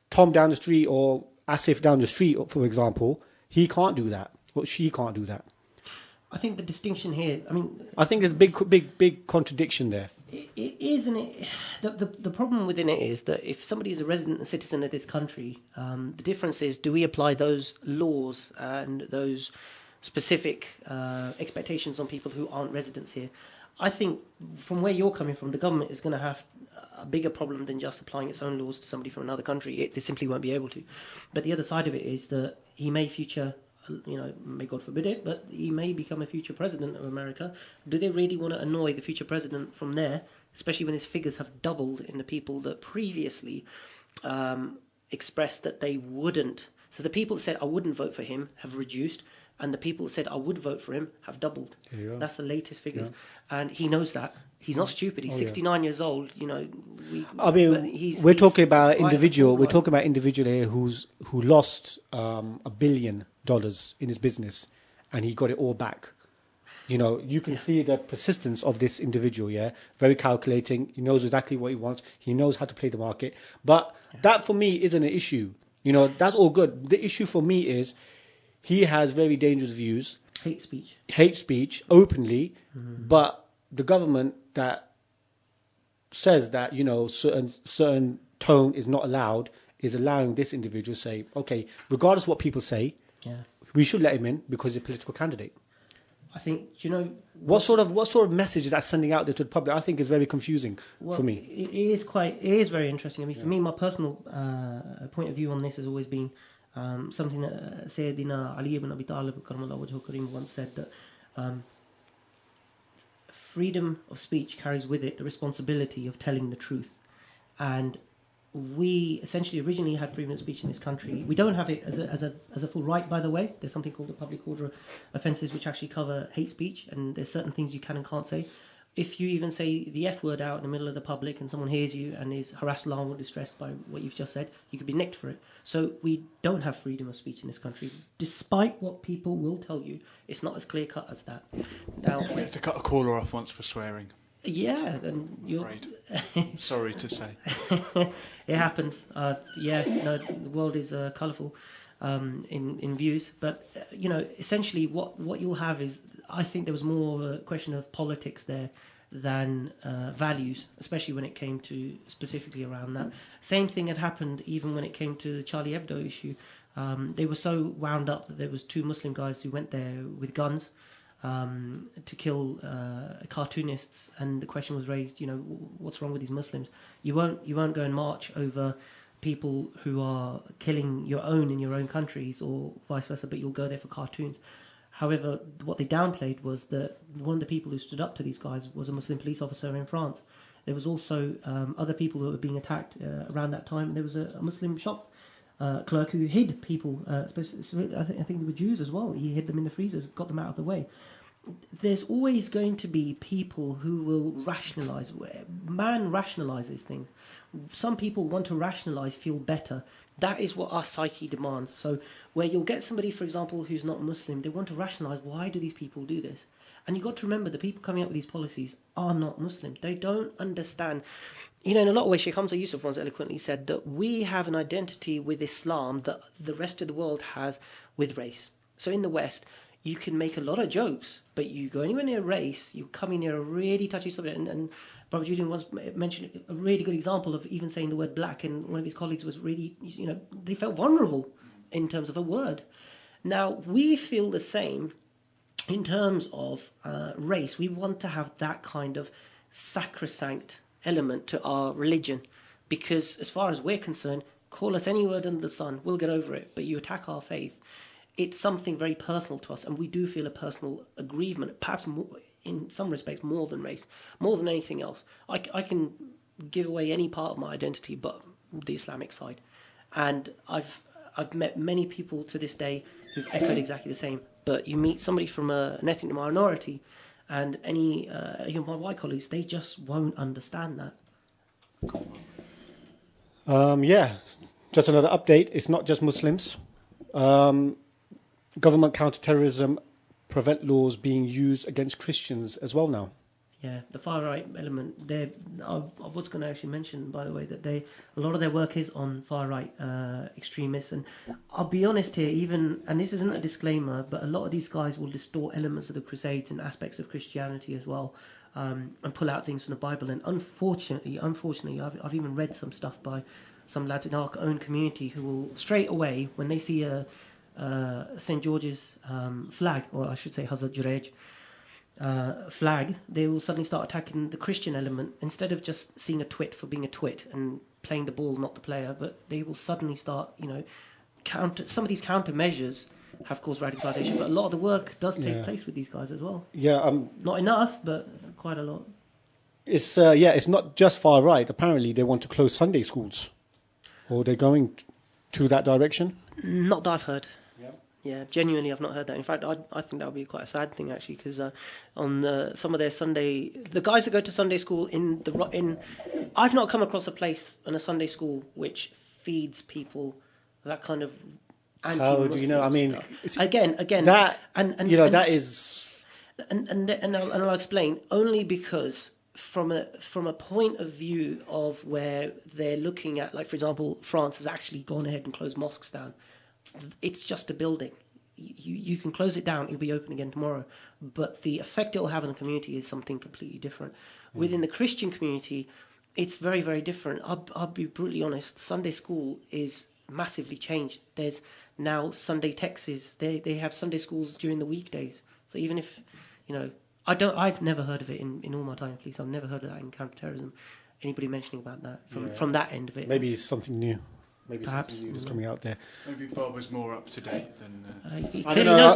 S1: Tom down the street or Asif down the street, for example, he can't do that, or she can't do that.
S3: I think the distinction here,
S1: I think there's a big contradiction there.
S3: It is, and the problem within it is that if somebody is a resident and citizen of this country, the difference is, do we apply those laws and those specific expectations on people who aren't residents here? I think from where you're coming from, the government is going to have a bigger problem than just applying its own laws to somebody from another country. They simply won't be able to. But the other side of it is that he may may God forbid it, but he may become a future president of America. Do they really want to annoy the future president from there, especially when his figures have doubled in the people that previously expressed that they wouldn't? So the people that said, I wouldn't vote for him, have reduced, and the people that said, I would vote for him, have doubled. That's the latest figures. Yeah. And he knows that. He's not stupid. He's 69 years old.
S1: We're talking about individual. We're talking about individual here who lost $1 billion in his business, and he got it all back. You can see the persistence of this individual. Yeah, very calculating. He knows exactly what he wants. He knows how to play the market. But that for me isn't an issue. That's all good. The issue for me is he has very dangerous views. Hate speech openly, but the government that says that certain tone is not allowed is allowing this individual to say, okay, regardless of what people say, we should let him in because he's a political candidate.
S3: I think,
S1: what sort of message is that sending out there to the public? I think is very confusing for me.
S3: It is very interesting. For me, my personal point of view on this has always been something that Sayyidina Ali ibn Abi Talib Karamallahu Wajhahu Kareem once said, that freedom of speech carries with it the responsibility of telling the truth. And we essentially originally had freedom of speech in this country. We don't have it as a full right, by the way. There's something called the public order offences which actually cover hate speech, and there's certain things you can and can't say. If you even say the F word out in the middle of the public and someone hears you and is harassed, alarmed, or distressed by what you've just said, you could be nicked for it. So we don't have freedom of speech in this country. Despite what people will tell you, it's not as clear-cut as that. Now,
S2: we had to cut a caller off once for swearing.
S3: Yeah, then you're...
S2: Sorry to say.
S3: It happens. The world is colourful in views. But, essentially what you'll have is, I think there was more of a question of politics there than values, especially when it came to specifically around that. Same thing had happened even when it came to the Charlie Hebdo issue. They were so wound up that there was 2 Muslim guys who went there with guns to kill cartoonists, and the question was raised, what's wrong with these Muslims? You won't go and march over people who are killing your own in your own countries, or vice versa, but you'll go there for cartoons. However, what they downplayed was that one of the people who stood up to these guys was a Muslim police officer in France. There was also other people who were being attacked around that time. There was a Muslim shop clerk who hid people. I think they were Jews as well. He hid them in the freezers, got them out of the way. There's always going to be people who will rationalise. Man rationalises things. Some people want to rationalise, feel better. That is what our psyche demands. So where you'll get somebody, for example, who's not Muslim, they want to rationalise, why do these people do this? And you've got to remember, the people coming up with these policies are not Muslim. They don't understand. In a lot of ways, Sheikh Hamza Yousaf once eloquently said that we have an identity with Islam that the rest of the world has with race. So in the West, you can make a lot of jokes, but you go anywhere near race, you come in near a really touchy subject. And Brother Julian once mentioned a really good example of even saying the word black, and one of his colleagues was really, they felt vulnerable in terms of a word. Now, we feel the same in terms of race. We want to have that kind of sacrosanct element to our religion, because as far as we're concerned, call us any word under the sun, we'll get over it. But you attack our faith, it's something very personal to us, and we do feel a personal aggrievement, perhaps more, in some respects more than race, more than anything else. I can give away any part of my identity but the Islamic side. And I've met many people to this day who've echoed exactly the same. But you meet somebody from an ethnic of my white colleagues, they just won't understand that.
S1: Just another update. It's not just Muslims. Government counter-terrorism prevent laws being used against Christians as well now.
S3: Yeah, the far right element. I was going to actually mention, by the way, that a lot of their work is on far right extremists. And I'll be honest here, and this isn't a disclaimer, but a lot of these guys will distort elements of the Crusades and aspects of Christianity as well, and pull out things from the Bible. And unfortunately, I've even read some stuff by some lads in our own community who will straight away, when they see a St. George's flag, or I should say Hazrat Jurej flag, they will suddenly start attacking the Christian element instead of just seeing a twit for being a twit and playing the ball, not the player. But they will suddenly start, some of these countermeasures have caused radicalisation, but a lot of the work does take place with these guys as well.
S1: Yeah,
S3: not enough, but quite a lot.
S1: It's it's not just far right. Apparently, they want to close Sunday schools, or they're going to that direction.
S3: Not that I've heard. Yeah, genuinely, I've not heard that. In fact, I think that would be quite a sad thing, actually, because on some of their the guys that go to Sunday school I've not come across a place in a Sunday school which feeds people that kind of anti-Muslim
S1: How do you know? I mean,
S3: again,
S1: that
S3: that
S1: is,
S3: and I'll explain. Only because from a point of view of where they're looking at, like for example, France has actually gone ahead and closed mosques down. It's just a building. You can close it down, it'll be open again tomorrow. But the effect it'll have on the community is something completely different. Within the Christian community, it's very, very different. I'll be brutally honest. Sunday school is massively changed. There's now Sunday Texas. They have Sunday schools during the weekdays. So even if, I've never heard of it in all my time in police. I've never heard of that in counter-terrorism. Anybody mentioning about that from that end of it.
S1: Maybe it's something new. Maybe
S3: Perhaps,
S1: something new that's coming out there.
S2: Maybe Bob is more up to date than.
S1: I don't know.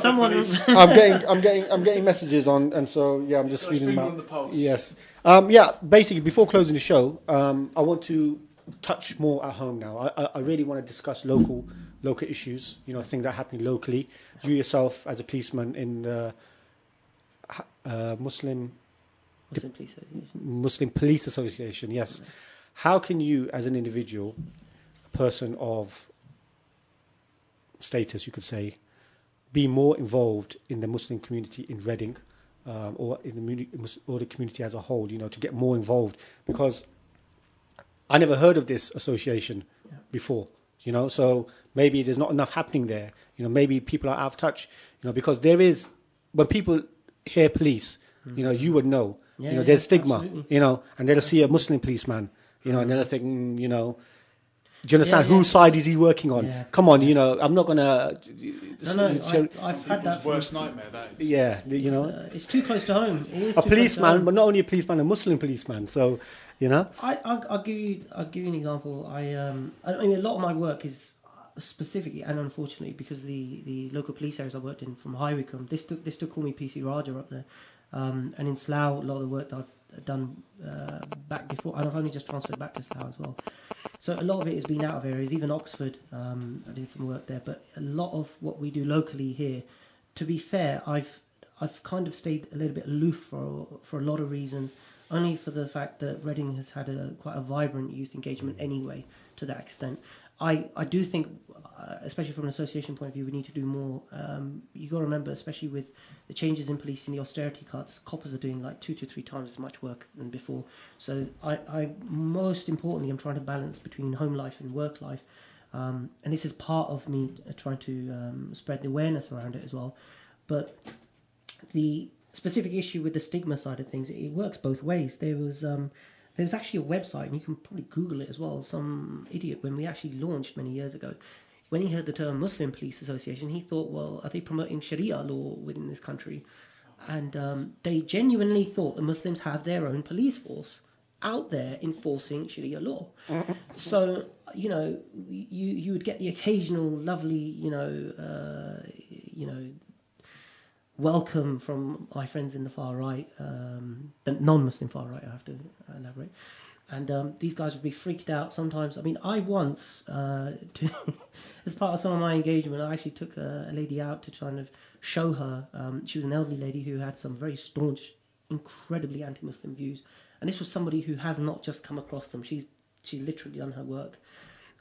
S1: I'm getting messages on, and so I'm just reading them out.
S2: On the pulse.
S1: Yes. Basically, before closing the show, I want to touch more at home now. I really want to discuss local issues. Things that are happening locally. You yourself, as a policeman in the Muslim Police Association, yes. How can you, as an individual, person of status, you could say, be more involved in the Muslim community in Reading, or in the community as a whole, to get more involved? Because I never heard of this association before, so maybe there's not enough happening there. Maybe people are out of touch, because there is, when people hear police, you would know, there's stigma,
S3: absolutely.
S1: And they'll see a Muslim policeman, and they'll think, do you understand whose side is he working on?
S3: Yeah.
S1: Come on, I'm not gonna.
S3: I've had that.
S2: Worst nightmare, that is.
S1: Yeah,
S3: it's too close to home. It is
S1: a
S3: too
S1: policeman, but not only a policeman, a Muslim policeman. So,
S3: I'll give you an example. I mean, a lot of my work is specifically and unfortunately because the local police areas I worked in from High Wycombe, they still call me PC Raja up there, and in Slough, a lot of the work that I've done back before, and I've only just transferred back to Slough as well. So a lot of it has been out of areas, even Oxford. I did some work there, but a lot of what we do locally here, to be fair, I've kind of stayed a little bit aloof for a lot of reasons. Only for the fact that Reading has had quite a vibrant youth engagement anyway, to that extent. I do think, especially from an association point of view, we need to do more. You got to remember, especially with the changes in policing, the austerity cuts, coppers are doing like 2 to 3 times as much work than before. So I most importantly, I'm trying to balance between home life and work life. And this is part of me trying to spread the awareness around it as well. But the specific issue with the stigma side of things, it works both ways. There was actually a website, and you can probably Google it as well. Some idiot, when we actually launched many years ago, when he heard the term Muslim Police Association, he thought, well, are they promoting Sharia law within this country? And they genuinely thought the Muslims have their own police force out there enforcing Sharia law. So, you would get the occasional lovely, welcome from my friends in the far right, the non-Muslim far right, I have to elaborate. And these guys would be freaked out sometimes. I mean, I once, as part of some of my engagement, I actually took a lady out to kind of show her. She was an elderly lady who had some very staunch, incredibly anti-Muslim views. And this was somebody who has not just come across them. She's literally done her work.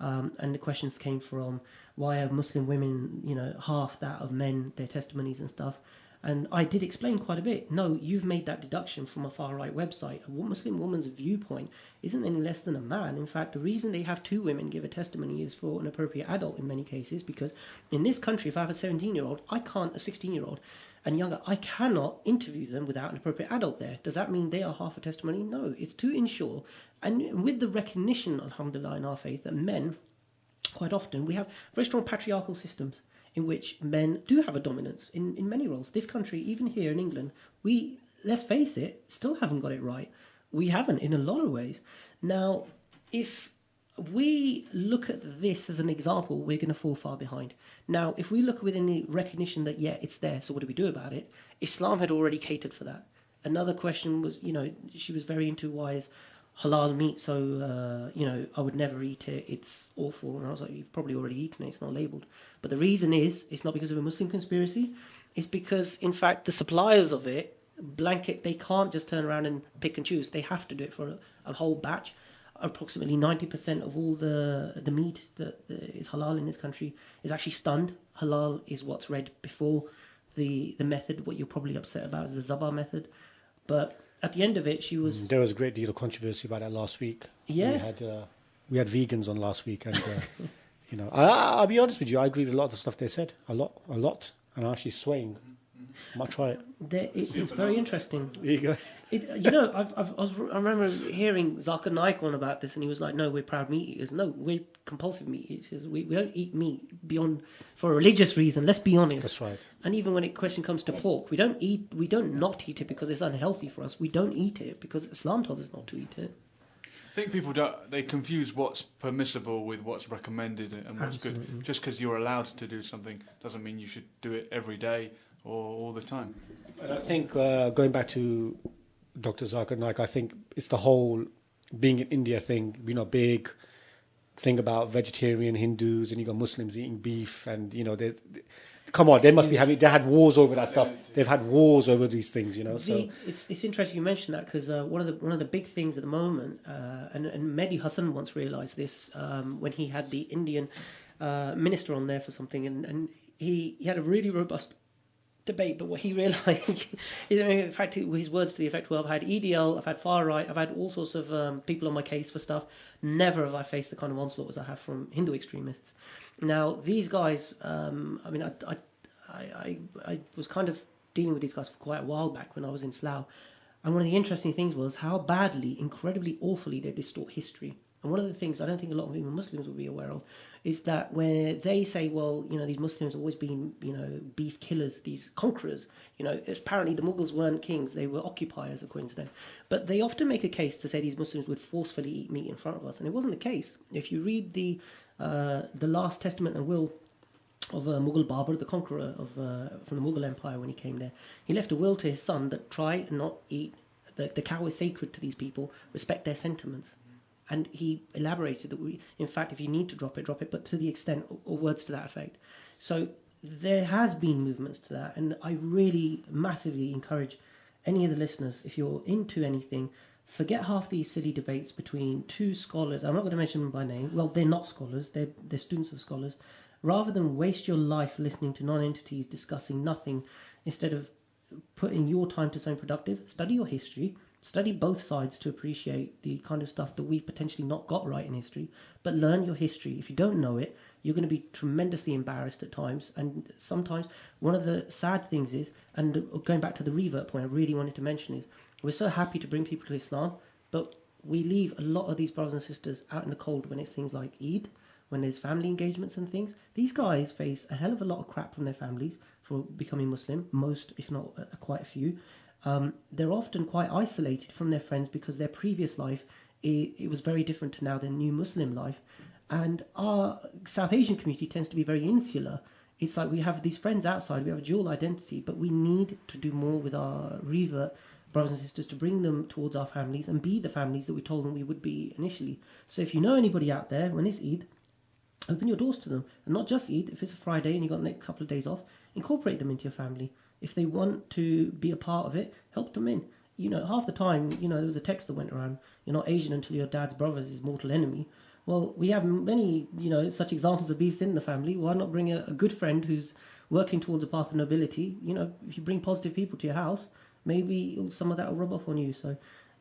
S3: And the questions came from, why are Muslim women, half that of men, their testimonies and stuff. And I did explain quite a bit. No, you've made that deduction from a far-right website. A Muslim woman's viewpoint isn't any less than a man. In fact, the reason they have two women give a testimony is for an appropriate adult in many cases, because in this country, if I have a 17-year-old, a 16-year-old and younger, I cannot interview them without an appropriate adult there. Does that mean they are half a testimony? No, it's to ensure, and with the recognition, alhamdulillah, in our faith, that men, quite often, we have very strong patriarchal systems in which men do have a dominance in many roles. This country, even here in England, we, let's face it, still haven't got it right. We haven't in a lot of ways. Now, if we look at this as an example, we're going to fall far behind. Now, if we look within the recognition that, yeah, it's there, so what do we do about it? Islam had already catered for that. Another question was, she was very into why is halal meat, so, I would never eat it, it's awful. And I was like, you've probably already eaten it, it's not labelled. But the reason is, it's not because of a Muslim conspiracy, it's because, in fact, the suppliers of it, they can't just turn around and pick and choose. They have to do it for a whole batch. Approximately 90% of all the meat that is halal in this country is actually stunned. Halal is what's read before the method. What you're probably upset about is the Zabah method. But at the end of it, she was...
S1: There was a great deal of controversy about that last week.
S3: Yeah.
S1: We had vegans on last week, and I'll be honest with you, I agree with a lot of the stuff they said, a lot, and I'm actually swaying. I might try it.
S3: It's very interesting.
S1: There you go.
S3: I remember hearing Zakir Naik on about this, and he was like, "No, we're proud meat eaters. No, we're compulsive meat eaters. We don't eat meat beyond for a religious reason. Let's be honest.
S1: That's right.
S3: And even when question comes to pork, we don't not eat it because it's unhealthy for us. We don't eat it because Islam tells us not to eat it.
S2: I think people they confuse what's permissible with what's recommended and what's Absolutely. Good. Just because you're allowed to do something doesn't mean you should do it every day or all the time.
S1: And I think going back to Dr. Zakir Naik, I think it's the whole being in India thing, big thing about vegetarian Hindus, and you got Muslims eating beef, and there's, come on, they must be having. They had wars over that stuff. They've had wars over these things, So
S3: it's interesting you mention that, because one of the big things at the moment, and Mehdi Hassan once realised this when he had the Indian minister on there for something, and he had a really robust debate, but what he realised, in fact, his words to the effect, well, I've had EDL, I've had far right, I've had all sorts of people on my case for stuff. Never have I faced the kind of onslaught as I have from Hindu extremists. Now, these guys, I was kind of dealing with these guys for quite a while back when I was in Slough, and one of the interesting things was how badly, incredibly awfully they distort history. And one of the things I don't think a lot of even Muslims will be aware of is that where they say, well, these Muslims have always been, beef killers, these conquerors, apparently the Mughals weren't kings, they were occupiers according to them. But they often make a case to say these Muslims would forcefully eat meat in front of us, and it wasn't the case. If you read the last testament and will of Mughal Babur, the conqueror from the Mughal Empire when he came there, he left a will to his son that try and not eat, the cow is sacred to these people, respect their sentiments. And he elaborated that in fact, if you need to drop it, but to the extent, or words to that effect. So there has been movements to that, and I really massively encourage any of the listeners, if you're into anything, forget half these silly debates between two scholars. I'm not going to mention them by name. Well, they're not scholars, they're students of scholars. Rather than waste your life listening to non-entities discussing nothing, instead of putting your time to something productive, study your history. Study both sides to appreciate the kind of stuff that we've potentially not got right in history, but learn your history. If you don't know it, you're going to be tremendously embarrassed at times, and sometimes one of the sad things is, and going back to the revert point I really wanted to mention, is we're so happy to bring people to Islam, but we leave a lot of these brothers and sisters out in the cold when it's things like Eid, when there's family engagements and things. These guys face a hell of a lot of crap from their families for becoming Muslim, most, if not quite a few. They're often quite isolated from their friends because their previous life, it was very different to now their new Muslim life. And our South Asian community tends to be very insular it's like we have these friends outside, we have a dual identity, but we need to do more with our revert brothers and sisters to bring them towards our families and be the families that we told them we would be initially. So if you know anybody out there, when it's Eid, open your doors to them. And not just Eid, if it's a Friday and you've got the next couple of days off, incorporate them into your family. If they want to be a part of it, help them in. Half the time, there was a text that went around, you're not Asian until your dad's brother is his mortal enemy. Well, we have many, such examples of beefs in the family. Why not bring a good friend who's working towards a path of nobility? If you bring positive people to your house, maybe some of that will rub off on you. So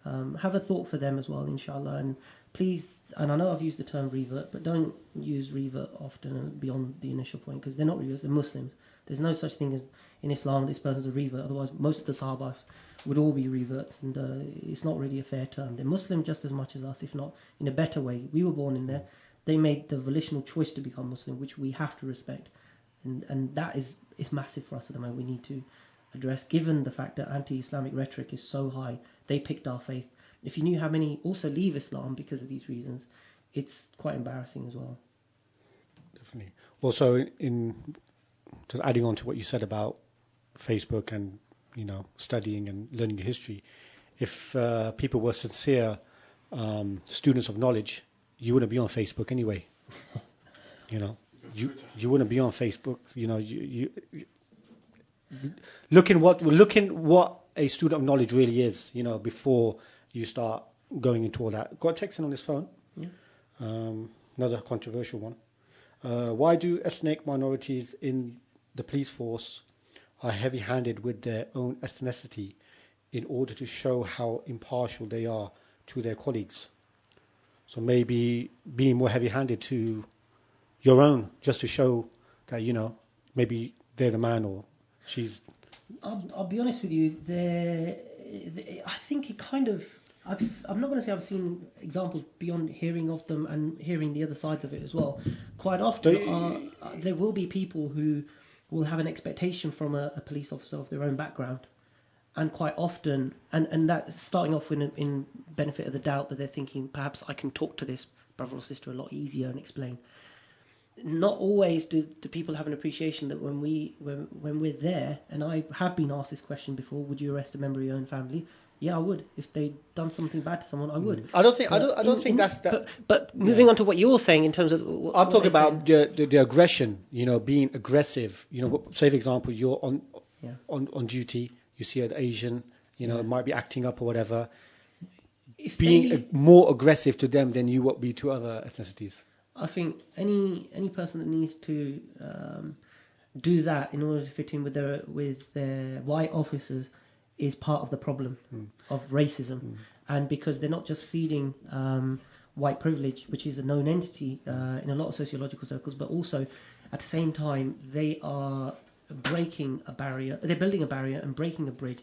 S3: have a thought for them as well, inshallah. And please, and I know I've used the term revert, but don't use revert often and beyond the initial point, because they're not reverts, they're Muslims. There's no such thing as in Islam this person's a revert. Otherwise, most of the Sahaba would all be reverts, and it's not really a fair term. They're Muslim just as much as us, if not in a better way. We were born in there. They made the volitional choice to become Muslim, which we have to respect, and that is massive for us at the moment. We need to address, given the fact that anti-Islamic rhetoric is so high. They picked our faith. If you knew how many also leave Islam because of these reasons, it's quite embarrassing as well.
S1: Definitely. Also, in just adding on to what you said about Facebook and studying and learning your history, if people were sincere students of knowledge, you wouldn't be on Facebook anyway. You wouldn't be on Facebook. You looking what a student of knowledge really is. Before you start going into all that. Got a text in on this phone.
S3: Yeah.
S1: Another controversial one. Why do ethnic minorities in the police force are heavy-handed with their own ethnicity in order to show how impartial they are to their colleagues? So maybe being more heavy-handed to your own, just to show that, maybe they're the man or she's...
S3: I'll be honest with you, I think it kind of... I'm not going to say I've seen examples beyond hearing of them and hearing the other sides of it as well. Quite often there will be people who will have an expectation from a police officer of their own background, and quite often, and that starting off in benefit of the doubt that they're thinking perhaps I can talk to this brother or sister a lot easier and explain. Not always do people have an appreciation that when we're there, and I have been asked this question before, would you arrest a member of your own family? Yeah, I would. If they'd done something bad to someone, I would.
S1: I don't think that's that.
S3: But moving on to what you're saying in terms of,
S1: I'm talking about the aggression. Being aggressive. Say for example, you're on duty. You see an Asian. Might be acting up or whatever. Being more aggressive to them than you would be to other ethnicities.
S3: I think any person that needs to do that in order to fit in with their white officers is part of the problem of racism. And because they're not just feeding white privilege, which is a known entity in a lot of sociological circles, but also at the same time they are breaking a barrier. They're building a barrier and breaking a bridge.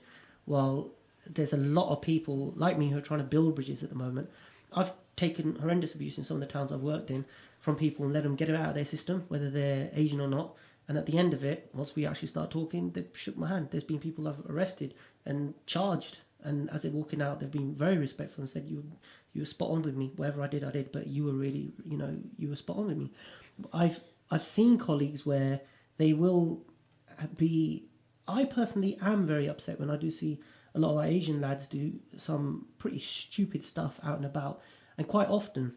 S3: While there's a lot of people like me who are trying to build bridges at the moment. I've taken horrendous abuse in some of the towns I've worked in from people and let them get it out of their system, whether they're Asian or not. And at the end of it, once we actually start talking, they shook my hand. There's been people I've arrested and charged, and as they're walking out, they've been very respectful and said, you were spot on with me. Whatever I did, but you were really, you were spot on with me. I've seen colleagues where they will be... I personally am very upset when I do see a lot of our Asian lads do some pretty stupid stuff out and about. And quite often,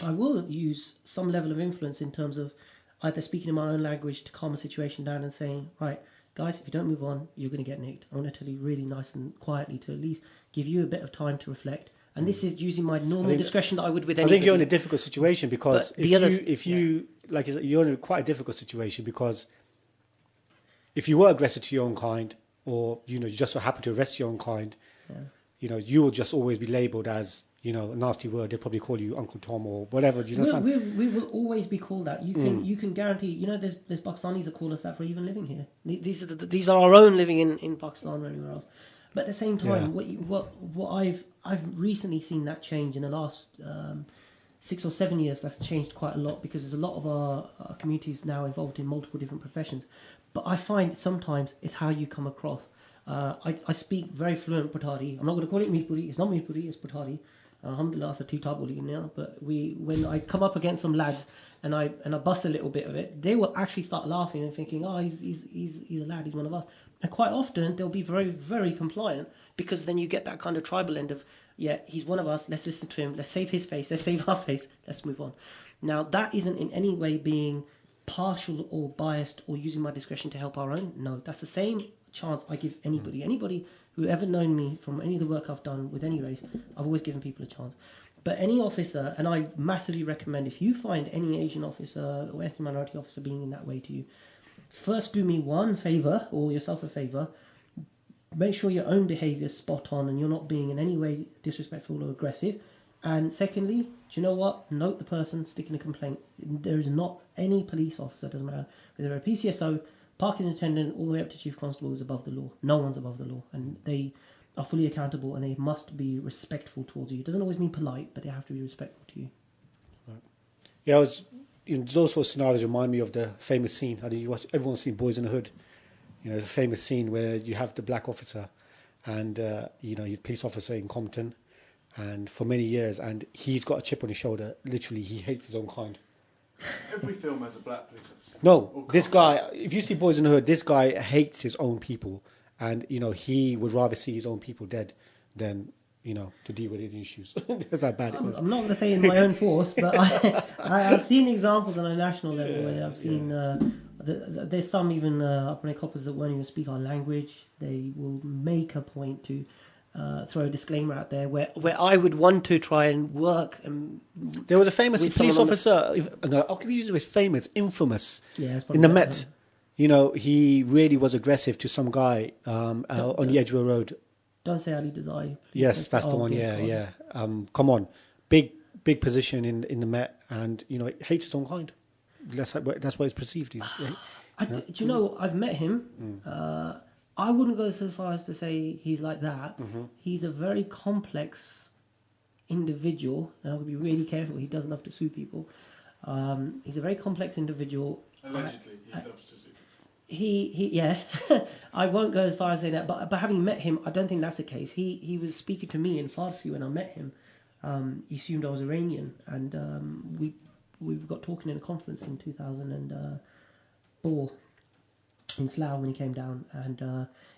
S3: I will use some level of influence in terms of either speaking in my own language to calm a situation down and saying, right, guys, if you don't move on, you're going to get nicked. I want to tell you really nice and quietly to at least give you a bit of time to reflect. And this is using my normal discretion that I would with anybody.
S1: I think you're in a difficult situation because you're in quite a difficult situation because if you were aggressive to your own kind, or you just so happen to arrest your own kind, you will just always be labelled as a nasty word. They'll probably call you Uncle Tom or whatever. We
S3: will always be called that. You can guarantee. There's Pakistanis that call us that for even living here. These are our own living in Pakistan or anywhere else. But at the same time, what I've recently seen that change in the last 6 or 7 years. That's changed quite a lot because there's a lot of our communities now involved in multiple different professions. But I find sometimes it's how you come across. I speak very fluent Patari. I'm not going to call it Meerpuri. It's not Meerpuri, it's Patari. Alhamdulillah, it's a two-type bullying now. But when I come up against some lads and I bust a little bit of it, they will actually start laughing and thinking, oh, he's a lad, he's one of us. And quite often they'll be very, very compliant, because then you get that kind of tribal end of, yeah, he's one of us, let's listen to him, let's save his face, let's save our face, let's move on. Now, that isn't in any way being partial or biased or using my discretion to help our own. No, that's the same chance I give anybody. Anybody who ever known me from any of the work I've done with any race, I've always given people a chance. But any officer, and I massively recommend, if you find any Asian officer or ethnic minority officer being in that way to you, first do me one favour, or yourself a favour, make sure your own behaviour is spot on and you're not being in any way disrespectful or aggressive. And secondly, do you know what? Note the person, stick in a complaint. There is not any police officer, doesn't matter, whether a PCSO, parking attendant, all the way up to chief constable, is above the law. No one's above the law, and they are fully accountable, and they must be respectful towards you. It doesn't always mean polite, but they have to be respectful to you.
S1: Right. Yeah, those sort of scenarios remind me of the famous scene. Everyone's seen Boys in the Hood. The famous scene where you have the black officer, and your police officer in Compton, and for many years, and he's got a chip on his shoulder. Literally, he hates his own kind.
S2: Every film has a black police officer.
S1: No, this guy, if you see Boys in the Hood, this guy hates his own people. And, he would rather see his own people dead than, to deal with his issues. That's how bad it was.
S3: I'm not going to say in my own force, but I've seen examples on a national level where I've seen... there's some even up-and-coming coppers that won't even speak our language. They will make a point to throw a disclaimer out there where I would want to try and work.
S1: There was a famous police officer, I'll give you this famous, infamous, in the Met. He really was aggressive to some guy on the Edgware Road.
S3: Don't say Ali Desai.
S1: Yes, that's the one, yeah. Come on. Big position in the Met, and, he hates his own kind. That's what he's perceived. Do
S3: you know, I've met him. I wouldn't go so far as to say he's like that. Mm-hmm. He's a very complex individual, and I would be really careful. He does love to sue people. He's a very complex individual.
S2: Allegedly, he loves to sue people.
S3: Yeah. I won't go as far as saying that, but having met him, I don't think that's the case. He was speaking to me in Farsi when I met him. He assumed I was Iranian, and we got talking in a conference in 2004 in Slough when he came down, and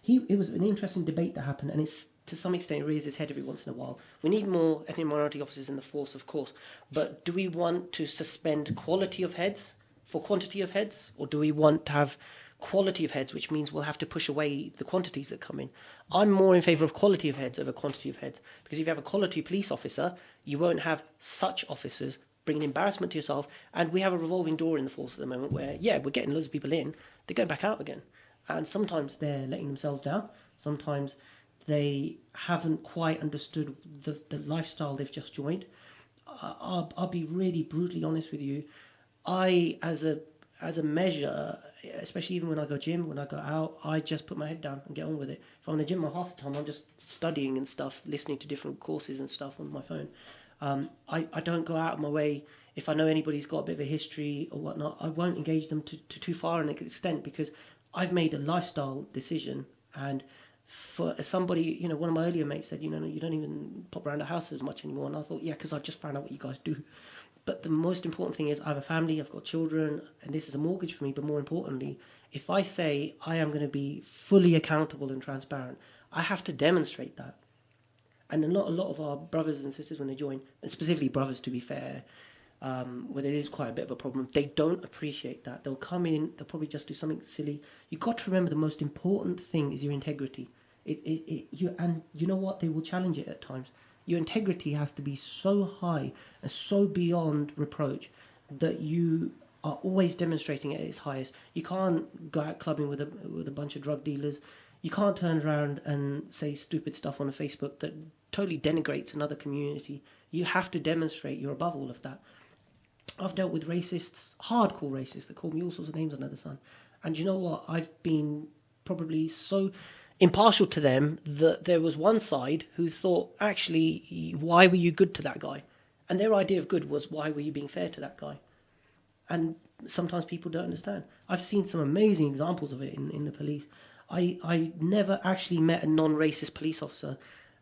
S3: it was an interesting debate that happened, and it's to some extent it raises its head every once in a while. We need more ethnic minority officers in the force, of course, but do we want to suspend quality of heads for quantity of heads, or do we want to have quality of heads, which means we'll have to push away the quantities that come in? I'm more in favour of quality of heads over quantity of heads, because if you have a quality police officer, you won't have such officers bringing embarrassment to yourself. And we have a revolving door in the force at the moment where, we're getting loads of people in, they're going back out again. And sometimes they're letting themselves down. Sometimes they haven't quite understood the lifestyle they've just joined. I'll be really brutally honest with you. I, as a measure, especially even when I go gym, when I go out, I just put my head down and get on with it. If I'm in the gym, half the time I'm just studying and stuff, listening to different courses and stuff on my phone. I don't go out of my way. If I know anybody's got a bit of a history or whatnot, I won't engage them to too far an extent, because I've made a lifestyle decision. And for somebody, one of my earlier mates said, you don't even pop around the house as much anymore. And I thought, because I just found out what you guys do. But the most important thing is I have a family, I've got children, and this is a mortgage for me. But more importantly, if I say I am going to be fully accountable and transparent, I have to demonstrate that. And a lot of our brothers and sisters, when they join, and specifically brothers to be fair, where there is quite a bit of a problem, they don't appreciate that. They'll come in, they'll probably just do something silly. You've got to remember the most important thing is your integrity. And you know what? They will challenge it at times. Your integrity has to be so high and so beyond reproach that you are always demonstrating it at its highest. You can't go out clubbing with a bunch of drug dealers. You can't turn around and say stupid stuff on a Facebook that totally denigrates another community. You have to demonstrate you're above all of that. I've dealt with racists, hardcore racists, that call me all sorts of names under the sun. And you know what? I've been probably so impartial to them that there was one side who thought, actually, why were you good to that guy? And their idea of good was, why were you being fair to that guy? And sometimes people don't understand. I've seen some amazing examples of it in the police. I never actually met a non-racist police officer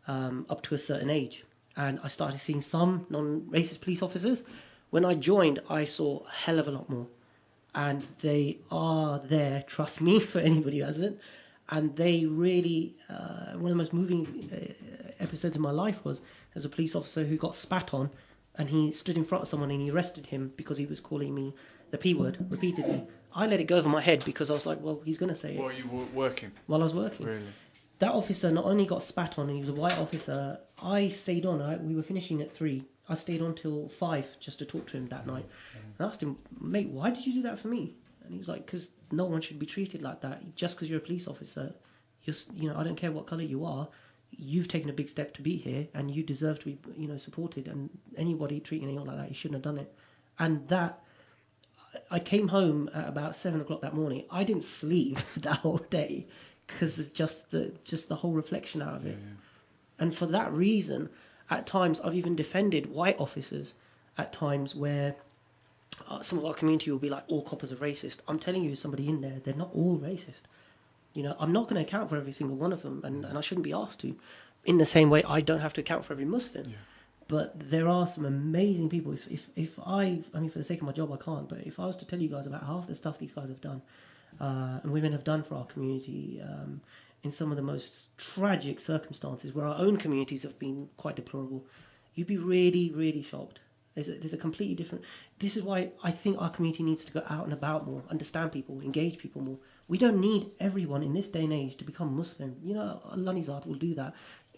S3: up to a certain age. and I started seeing some non-racist police officers. When I joined, I saw a hell of a lot more. And they are there, trust me, for anybody who hasn't. And they really, one of the most moving episodes of my life was there's a police officer who got spat on, and he stood in front of someone and he arrested him because he was calling me the P word repeatedly. I let it go over my head because I was like, well, he's going to say it.
S2: While you were working?
S3: While I was working.
S2: Really?
S3: That officer not only got spat on, and he was a white officer, I stayed on. We were finishing at 3. I stayed on till 5 just to talk to him that night. And I asked him, mate, why did you do that for me? And he was like, because no one should be treated like that. Just because you're a police officer, I don't care what colour you are, you've taken a big step to be here, and you deserve to be, supported. And anybody treating anyone like that, you shouldn't have done it. And that, I came home at about 7 o'clock that morning. I didn't sleep that whole day because of just the whole reflection out of it. Yeah. And for that reason, at times I've even defended white officers at times where some of our community will be like, all coppers are racist. I'm telling you, somebody in there, they're not all racist. I'm not going to account for every single one of them, and I shouldn't be asked to. In the same way, I don't have to account for every Muslim. Yeah. But there are some amazing people. If I mean, for the sake of my job, I can't. But if I was to tell you guys about half the stuff these guys have done, and women have done for our community, in some of the most tragic circumstances where our own communities have been quite deplorable, you'd be really, really shocked. There's a completely different... This is why I think our community needs to go out and about more, understand people, engage people more. We don't need everyone in this day and age to become Muslim. Allah Nizat will do that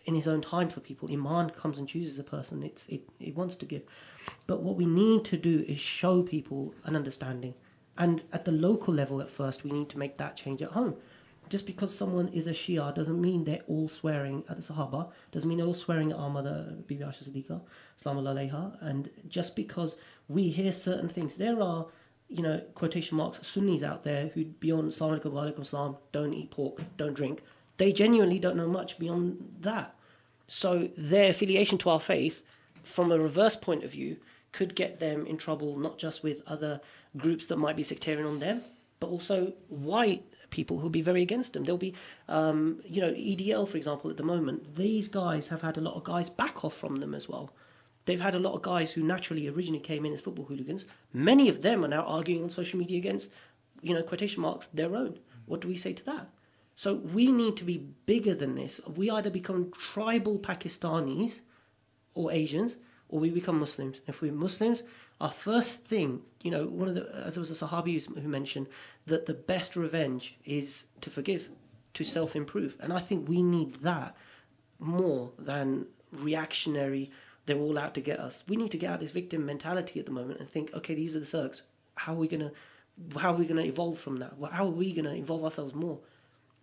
S3: in his own time for people. Iman comes and chooses a person it wants to give. But what we need to do is show people an understanding. And at the local level at first, we need to make that change at home. Just because someone is a Shia doesn't mean they're all swearing at the Sahaba, doesn't mean they're all swearing at our mother, Bibi Aisha Siddiqa, Sallallahu Alaiha. And just because we hear certain things, there are, quotation marks, Sunnis out there who beyond Assalamu alaikum wa alaikum salam, don't eat pork, don't drink. They genuinely don't know much beyond that. So their affiliation to our faith, from a reverse point of view, could get them in trouble, not just with other groups that might be sectarian on them, but also white people who'll be very against them. There'll be, EDL, for example, at the moment, these guys have had a lot of guys back off from them as well. They've had a lot of guys who naturally originally came in as football hooligans. Many of them are now arguing on social media against, quotation marks, their own. What do we say to that? So we need to be bigger than this. We either become tribal Pakistanis or Asians, or we become Muslims. If we're Muslims, our first thing, as there was a Sahabi who mentioned that the best revenge is to forgive, to self-improve. And I think we need that more than reactionary, they're all out to get us. We need to get out this victim mentality at the moment and think, okay, these are the circs. How are we gonna evolve from that? How are we gonna involve ourselves more?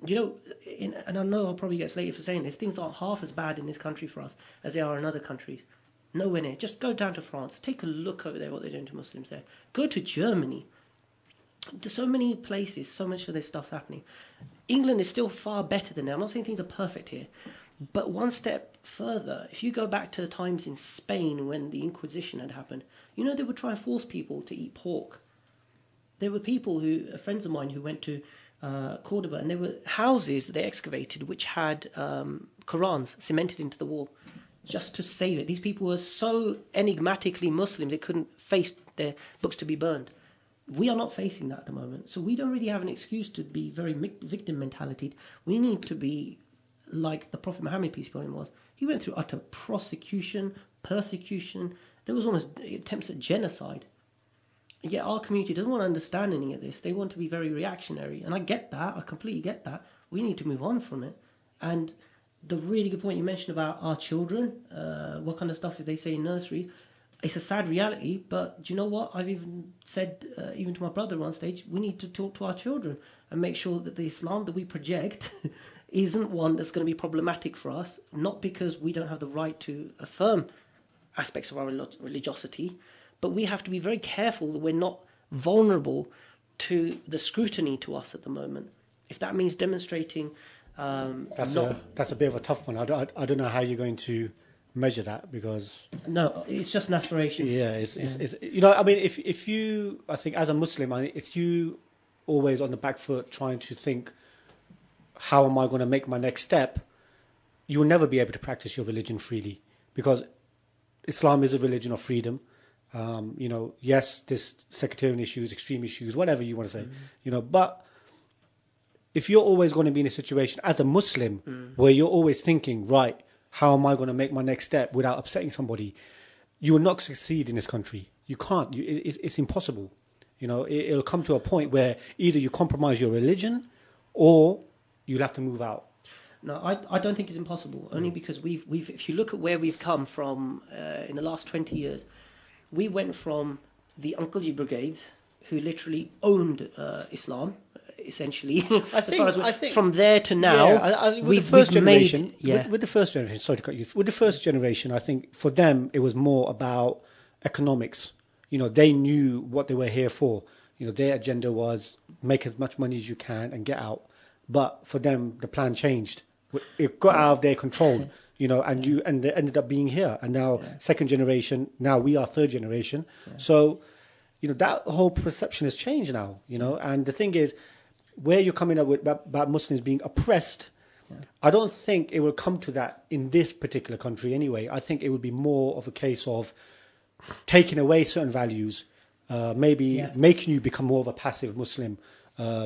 S3: And I know I'll probably get slated for saying this, things aren't half as bad in this country for us as they are in other countries. Nowhere near. Just go down to France. Take a look over there, what they're doing to Muslims there. Go to Germany. There's so many places, so much of this stuff's happening. England is still far better than that. I'm not saying things are perfect here. But one step further, if you go back to the times in Spain when the Inquisition had happened, they would try and force people to eat pork. There were people friends of mine who went to Cordoba, and there were houses that they excavated which had Qurans cemented into the wall just to save it. These people were so enigmatically Muslim they couldn't face their books to be burned. We are not facing that at the moment, so we don't really have an excuse to be very victim mentality. We need to be like the Prophet Muhammad, peace be upon him, was. He went through utter persecution. There was almost attempts at genocide. Yet our community doesn't want to understand any of this. They want to be very reactionary. And I get that. I completely get that. We need to move on from it. And the really good point you mentioned about our children, what kind of stuff if they say in nurseries, it's a sad reality, but do you know what? I've even said, even to my brother on stage, we need to talk to our children and make sure that the Islam that we project isn't one that's going to be problematic for us, not because we don't have the right to affirm aspects of our religiosity, but we have to be very careful that we're not vulnerable to the scrutiny to us at the moment. If that means demonstrating...
S1: That's a bit of a tough one. I don't know how you're going to measure that, because...
S3: No, it's just an aspiration.
S1: Yeah, it's I mean, if you... I think as a Muslim, if you always on the back foot trying to think, how am I going to make my next step, you will never be able to practice your religion freely. Because Islam is a religion of freedom. Yes, there's sectarian issues, extreme issues, whatever you want to say, but if you're always going to be in a situation as a Muslim where you're always thinking, right, how am I going to make my next step without upsetting somebody? You will not succeed in this country. You can't. It's impossible. It'll come to a point where either you compromise your religion or you'll have to move out.
S3: No, I don't think it's impossible. Only because we've if you look at where we've come from in the last 20 years, we went from the Uncle G brigades, who literally owned Islam, essentially. I think from there to now,
S1: with the first generation, sorry to cut you. With the first generation, I think for them it was more about economics. They knew what they were here for. Their agenda was make as much money as you can and get out. But for them, the plan changed. It got out of their control. And they ended up being here. And now second generation. Now we are third generation. Yeah. So, that whole perception has changed now. And the thing is, where you're coming up with about Muslims being oppressed, I don't think it will come to that in this particular country anyway. I think it would be more of a case of taking away certain values, maybe making you become more of a passive Muslim,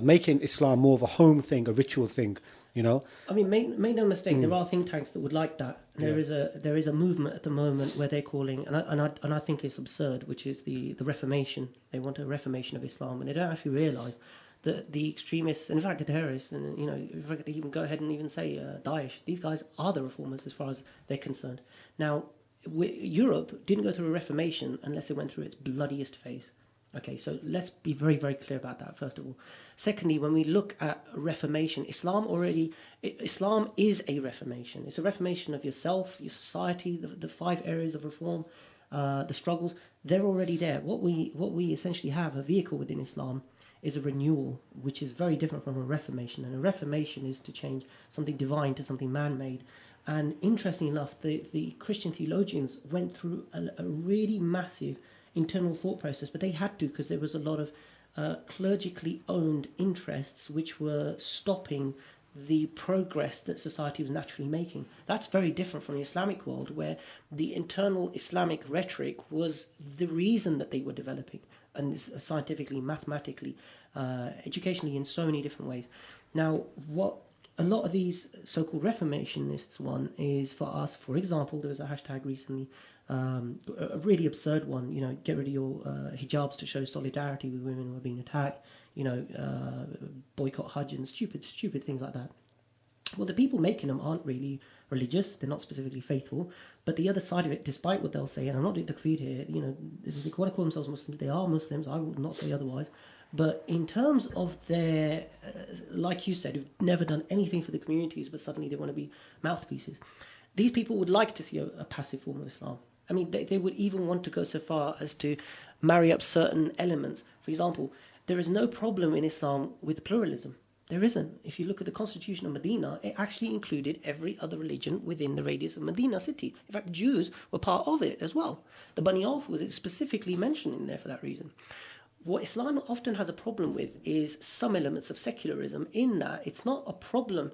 S1: making Islam more of a home thing, a ritual thing.
S3: I mean, make no mistake. There are think tanks that would like that. There is a movement at the moment where they're calling, and I think it's absurd, which is the Reformation. They want a reformation of Islam, and they don't actually realise that the extremists, in fact the terrorists, and if I could even go ahead and even say Daesh, these guys are the reformers as far as they're concerned. Now, Europe didn't go through a reformation unless it went through its bloodiest phase. Okay, so let's be very, very clear about that, first of all. Secondly, when we look at reformation, Islam is a reformation. It's a reformation of yourself, your society, the 5 areas of reform, the struggles. They're already there. What we essentially have, a vehicle within Islam, is a renewal, which is very different from a reformation. And a reformation is to change something divine to something man-made. And interestingly enough, the Christian theologians went through a really massive internal thought process, but they had to, because there was a lot of clergically owned interests which were stopping the progress that society was naturally making. That's very different from the Islamic world, where the internal Islamic rhetoric was the reason that they were developing, and scientifically, mathematically, educationally, in so many different ways. Now, what a lot of these so-called reformationists want is for us, for example, there was a hashtag recently, a really absurd one, get rid of your hijabs to show solidarity with women who are being attacked, boycott Hajj and stupid things like that. Well, the people making them aren't really religious, they're not specifically faithful, but the other side of it, despite what they'll say, and I'm not doing takfir here, they want to call themselves Muslims, they are Muslims, I would not say otherwise, but in terms of their, like you said, who've never done anything for the communities, but suddenly they want to be mouthpieces, these people would like to see a passive form of Islam. I mean, they would even want to go so far as to marry up certain elements. For example, there is no problem in Islam with pluralism. There isn't. If you look at the Constitution of Medina, it actually included every other religion within the radius of Medina city. In fact, Jews were part of it as well. The Bani Auf was specifically mentioned in there for that reason. What Islam often has a problem with is some elements of secularism, in that it's not a problem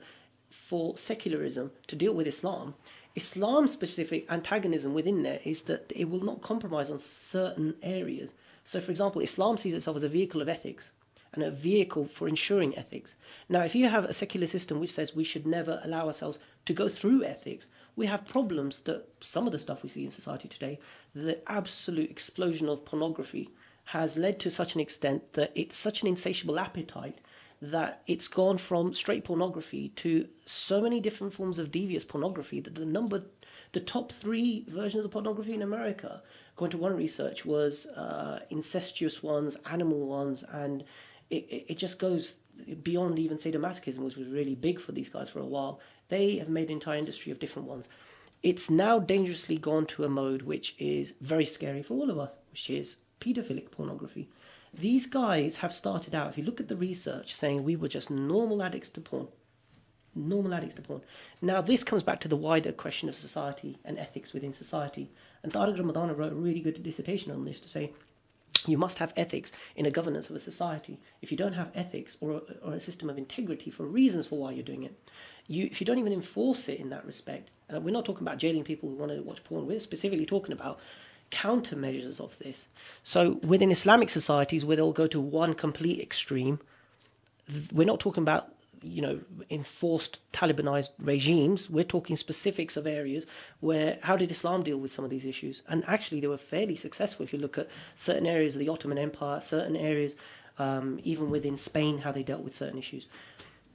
S3: for secularism to deal with Islam. Islam's specific antagonism within there is that it will not compromise on certain areas. So, for example, Islam sees itself as a vehicle of ethics and a vehicle for ensuring ethics. Now, if you have a secular system which says we should never allow ourselves to go through ethics, we have problems that some of the stuff we see in society today, the absolute explosion of pornography has led to such an extent that it's such an insatiable appetite that it's gone from straight pornography to so many different forms of devious pornography that the top 3 versions of pornography in America, according to one research, was incestuous ones, animal ones, and it just goes beyond even sadomasochism, which was really big for these guys for a while. They have made an entire industry of different ones. It's now dangerously gone to a mode which is very scary for all of us, which is paedophilic pornography. These guys have started out, if you look at the research, saying we were just normal addicts to porn. Normal addicts to porn. Now, this comes back to the wider question of society and ethics within society. And Tariq Ramadana wrote a really good dissertation on this to say, You must have ethics in a governance of a society. If you don't have ethics or a system of integrity for reasons for why you're doing it, if you don't even enforce it in that respect, we're not talking about jailing people who want to watch porn, we're specifically talking about countermeasures of this. So within Islamic societies where they'll go to one complete extreme, we're not talking about enforced Talibanized regimes. We're talking specifics of areas where, how did Islam deal with some of these issues? And actually they were fairly successful. If you look at certain areas of the Ottoman Empire, certain areas even within Spain, how they dealt with certain issues.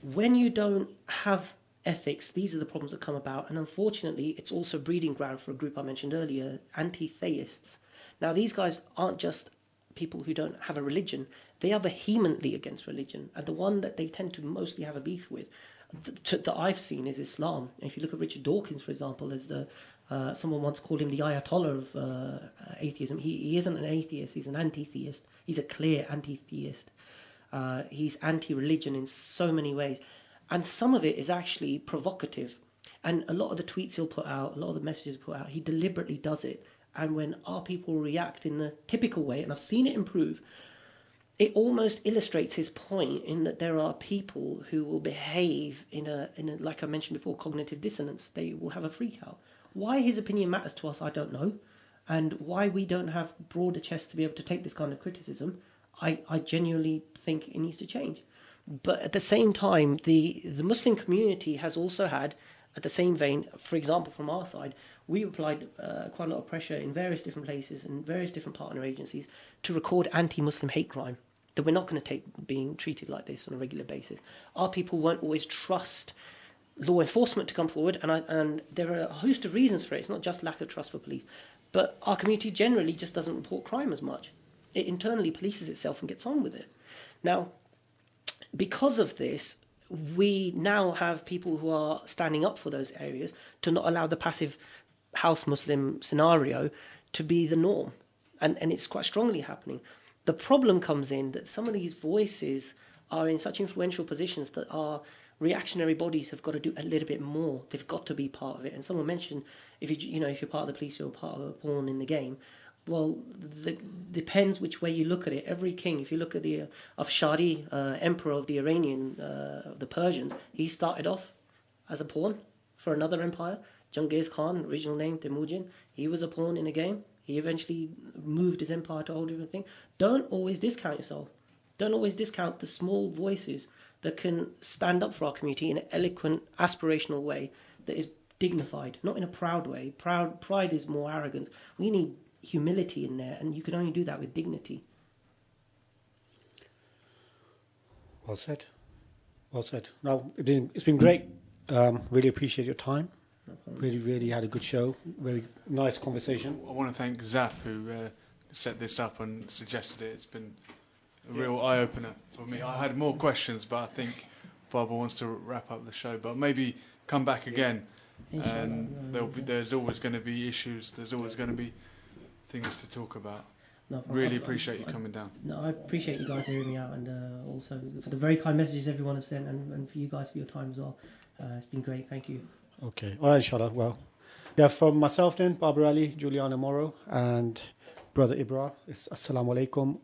S3: When you don't have ethics, these are the problems that come about, and unfortunately it's also breeding ground for a group I mentioned earlier, anti-theists. Now these guys aren't just people who don't have a religion, they are vehemently against religion, and the one that they tend to mostly have a beef with that I've seen is Islam. And if you look at Richard Dawkins, for example, as someone once called him the Ayatollah of atheism. He isn't an atheist, he's an anti-theist. He's a clear anti-theist. He's anti-religion in so many ways. And some of it is actually provocative. And a lot of the tweets he'll put out, a lot of the messages he'll put out, he deliberately does it. And when our people react in the typical way, and I've seen it improve, it almost illustrates his point in that there are people who will behave in a like I mentioned before, cognitive dissonance. They will have a freak out. Why his opinion matters to us, I don't know. And why we don't have broader chests to be able to take this kind of criticism, I genuinely think it needs to change. But at the same time, the Muslim community has also had, at the same vein, for example, from our side, we applied quite a lot of pressure in various different places and various different partner agencies to record anti-Muslim hate crime, that we're not going to take being treated like this on a regular basis. Our people won't always trust law enforcement to come forward, and there are a host of reasons for it. It's not just lack of trust for police, but our community generally just doesn't report crime as much. It internally polices itself and gets on with it. Now, because of this, we now have people who are standing up for those areas to not allow the passive house Muslim scenario to be the norm. And it's quite strongly happening. The problem comes in that some of these voices are in such influential positions that our reactionary bodies have got to do a little bit more. They've got to be part of it. And someone mentioned, if you're part of the police, you're part of a pawn in the game. Well, depends which way you look at it. Every king, if you look at the Afshari, emperor of the Iranian, the Persians, he started off as a pawn for another empire. Genghis Khan, original name Temujin, he was a pawn in a game. He eventually moved his empire to a whole different thing. Don't always discount yourself. Don't always discount the small voices that can stand up for our community in an eloquent, aspirational way that is dignified, not in a proud way. Pride is more arrogant. We need humility in there, and you can only do that with dignity.
S1: Well said. Well said. Now, it's been great. Really appreciate your time. Really had a good show. Very nice conversation.
S2: I want to thank Yousaf who set this up and suggested it. It's been a real eye-opener for me. I had more questions, but I think Barbara wants to wrap up the show. But maybe come back again. And there's always going to be issues. There's always going to be things to talk about. No, really appreciate you coming down.
S3: No, I appreciate you guys hearing me out, and also for the very kind messages everyone has sent, and for you guys for your time as well. It's been great. Thank you.
S1: Okay. All right, inshallah. Well, yeah, from myself then, Barbara Ali, Juliana Morrow, and Brother Ibrar, it's Assalamu alaikum.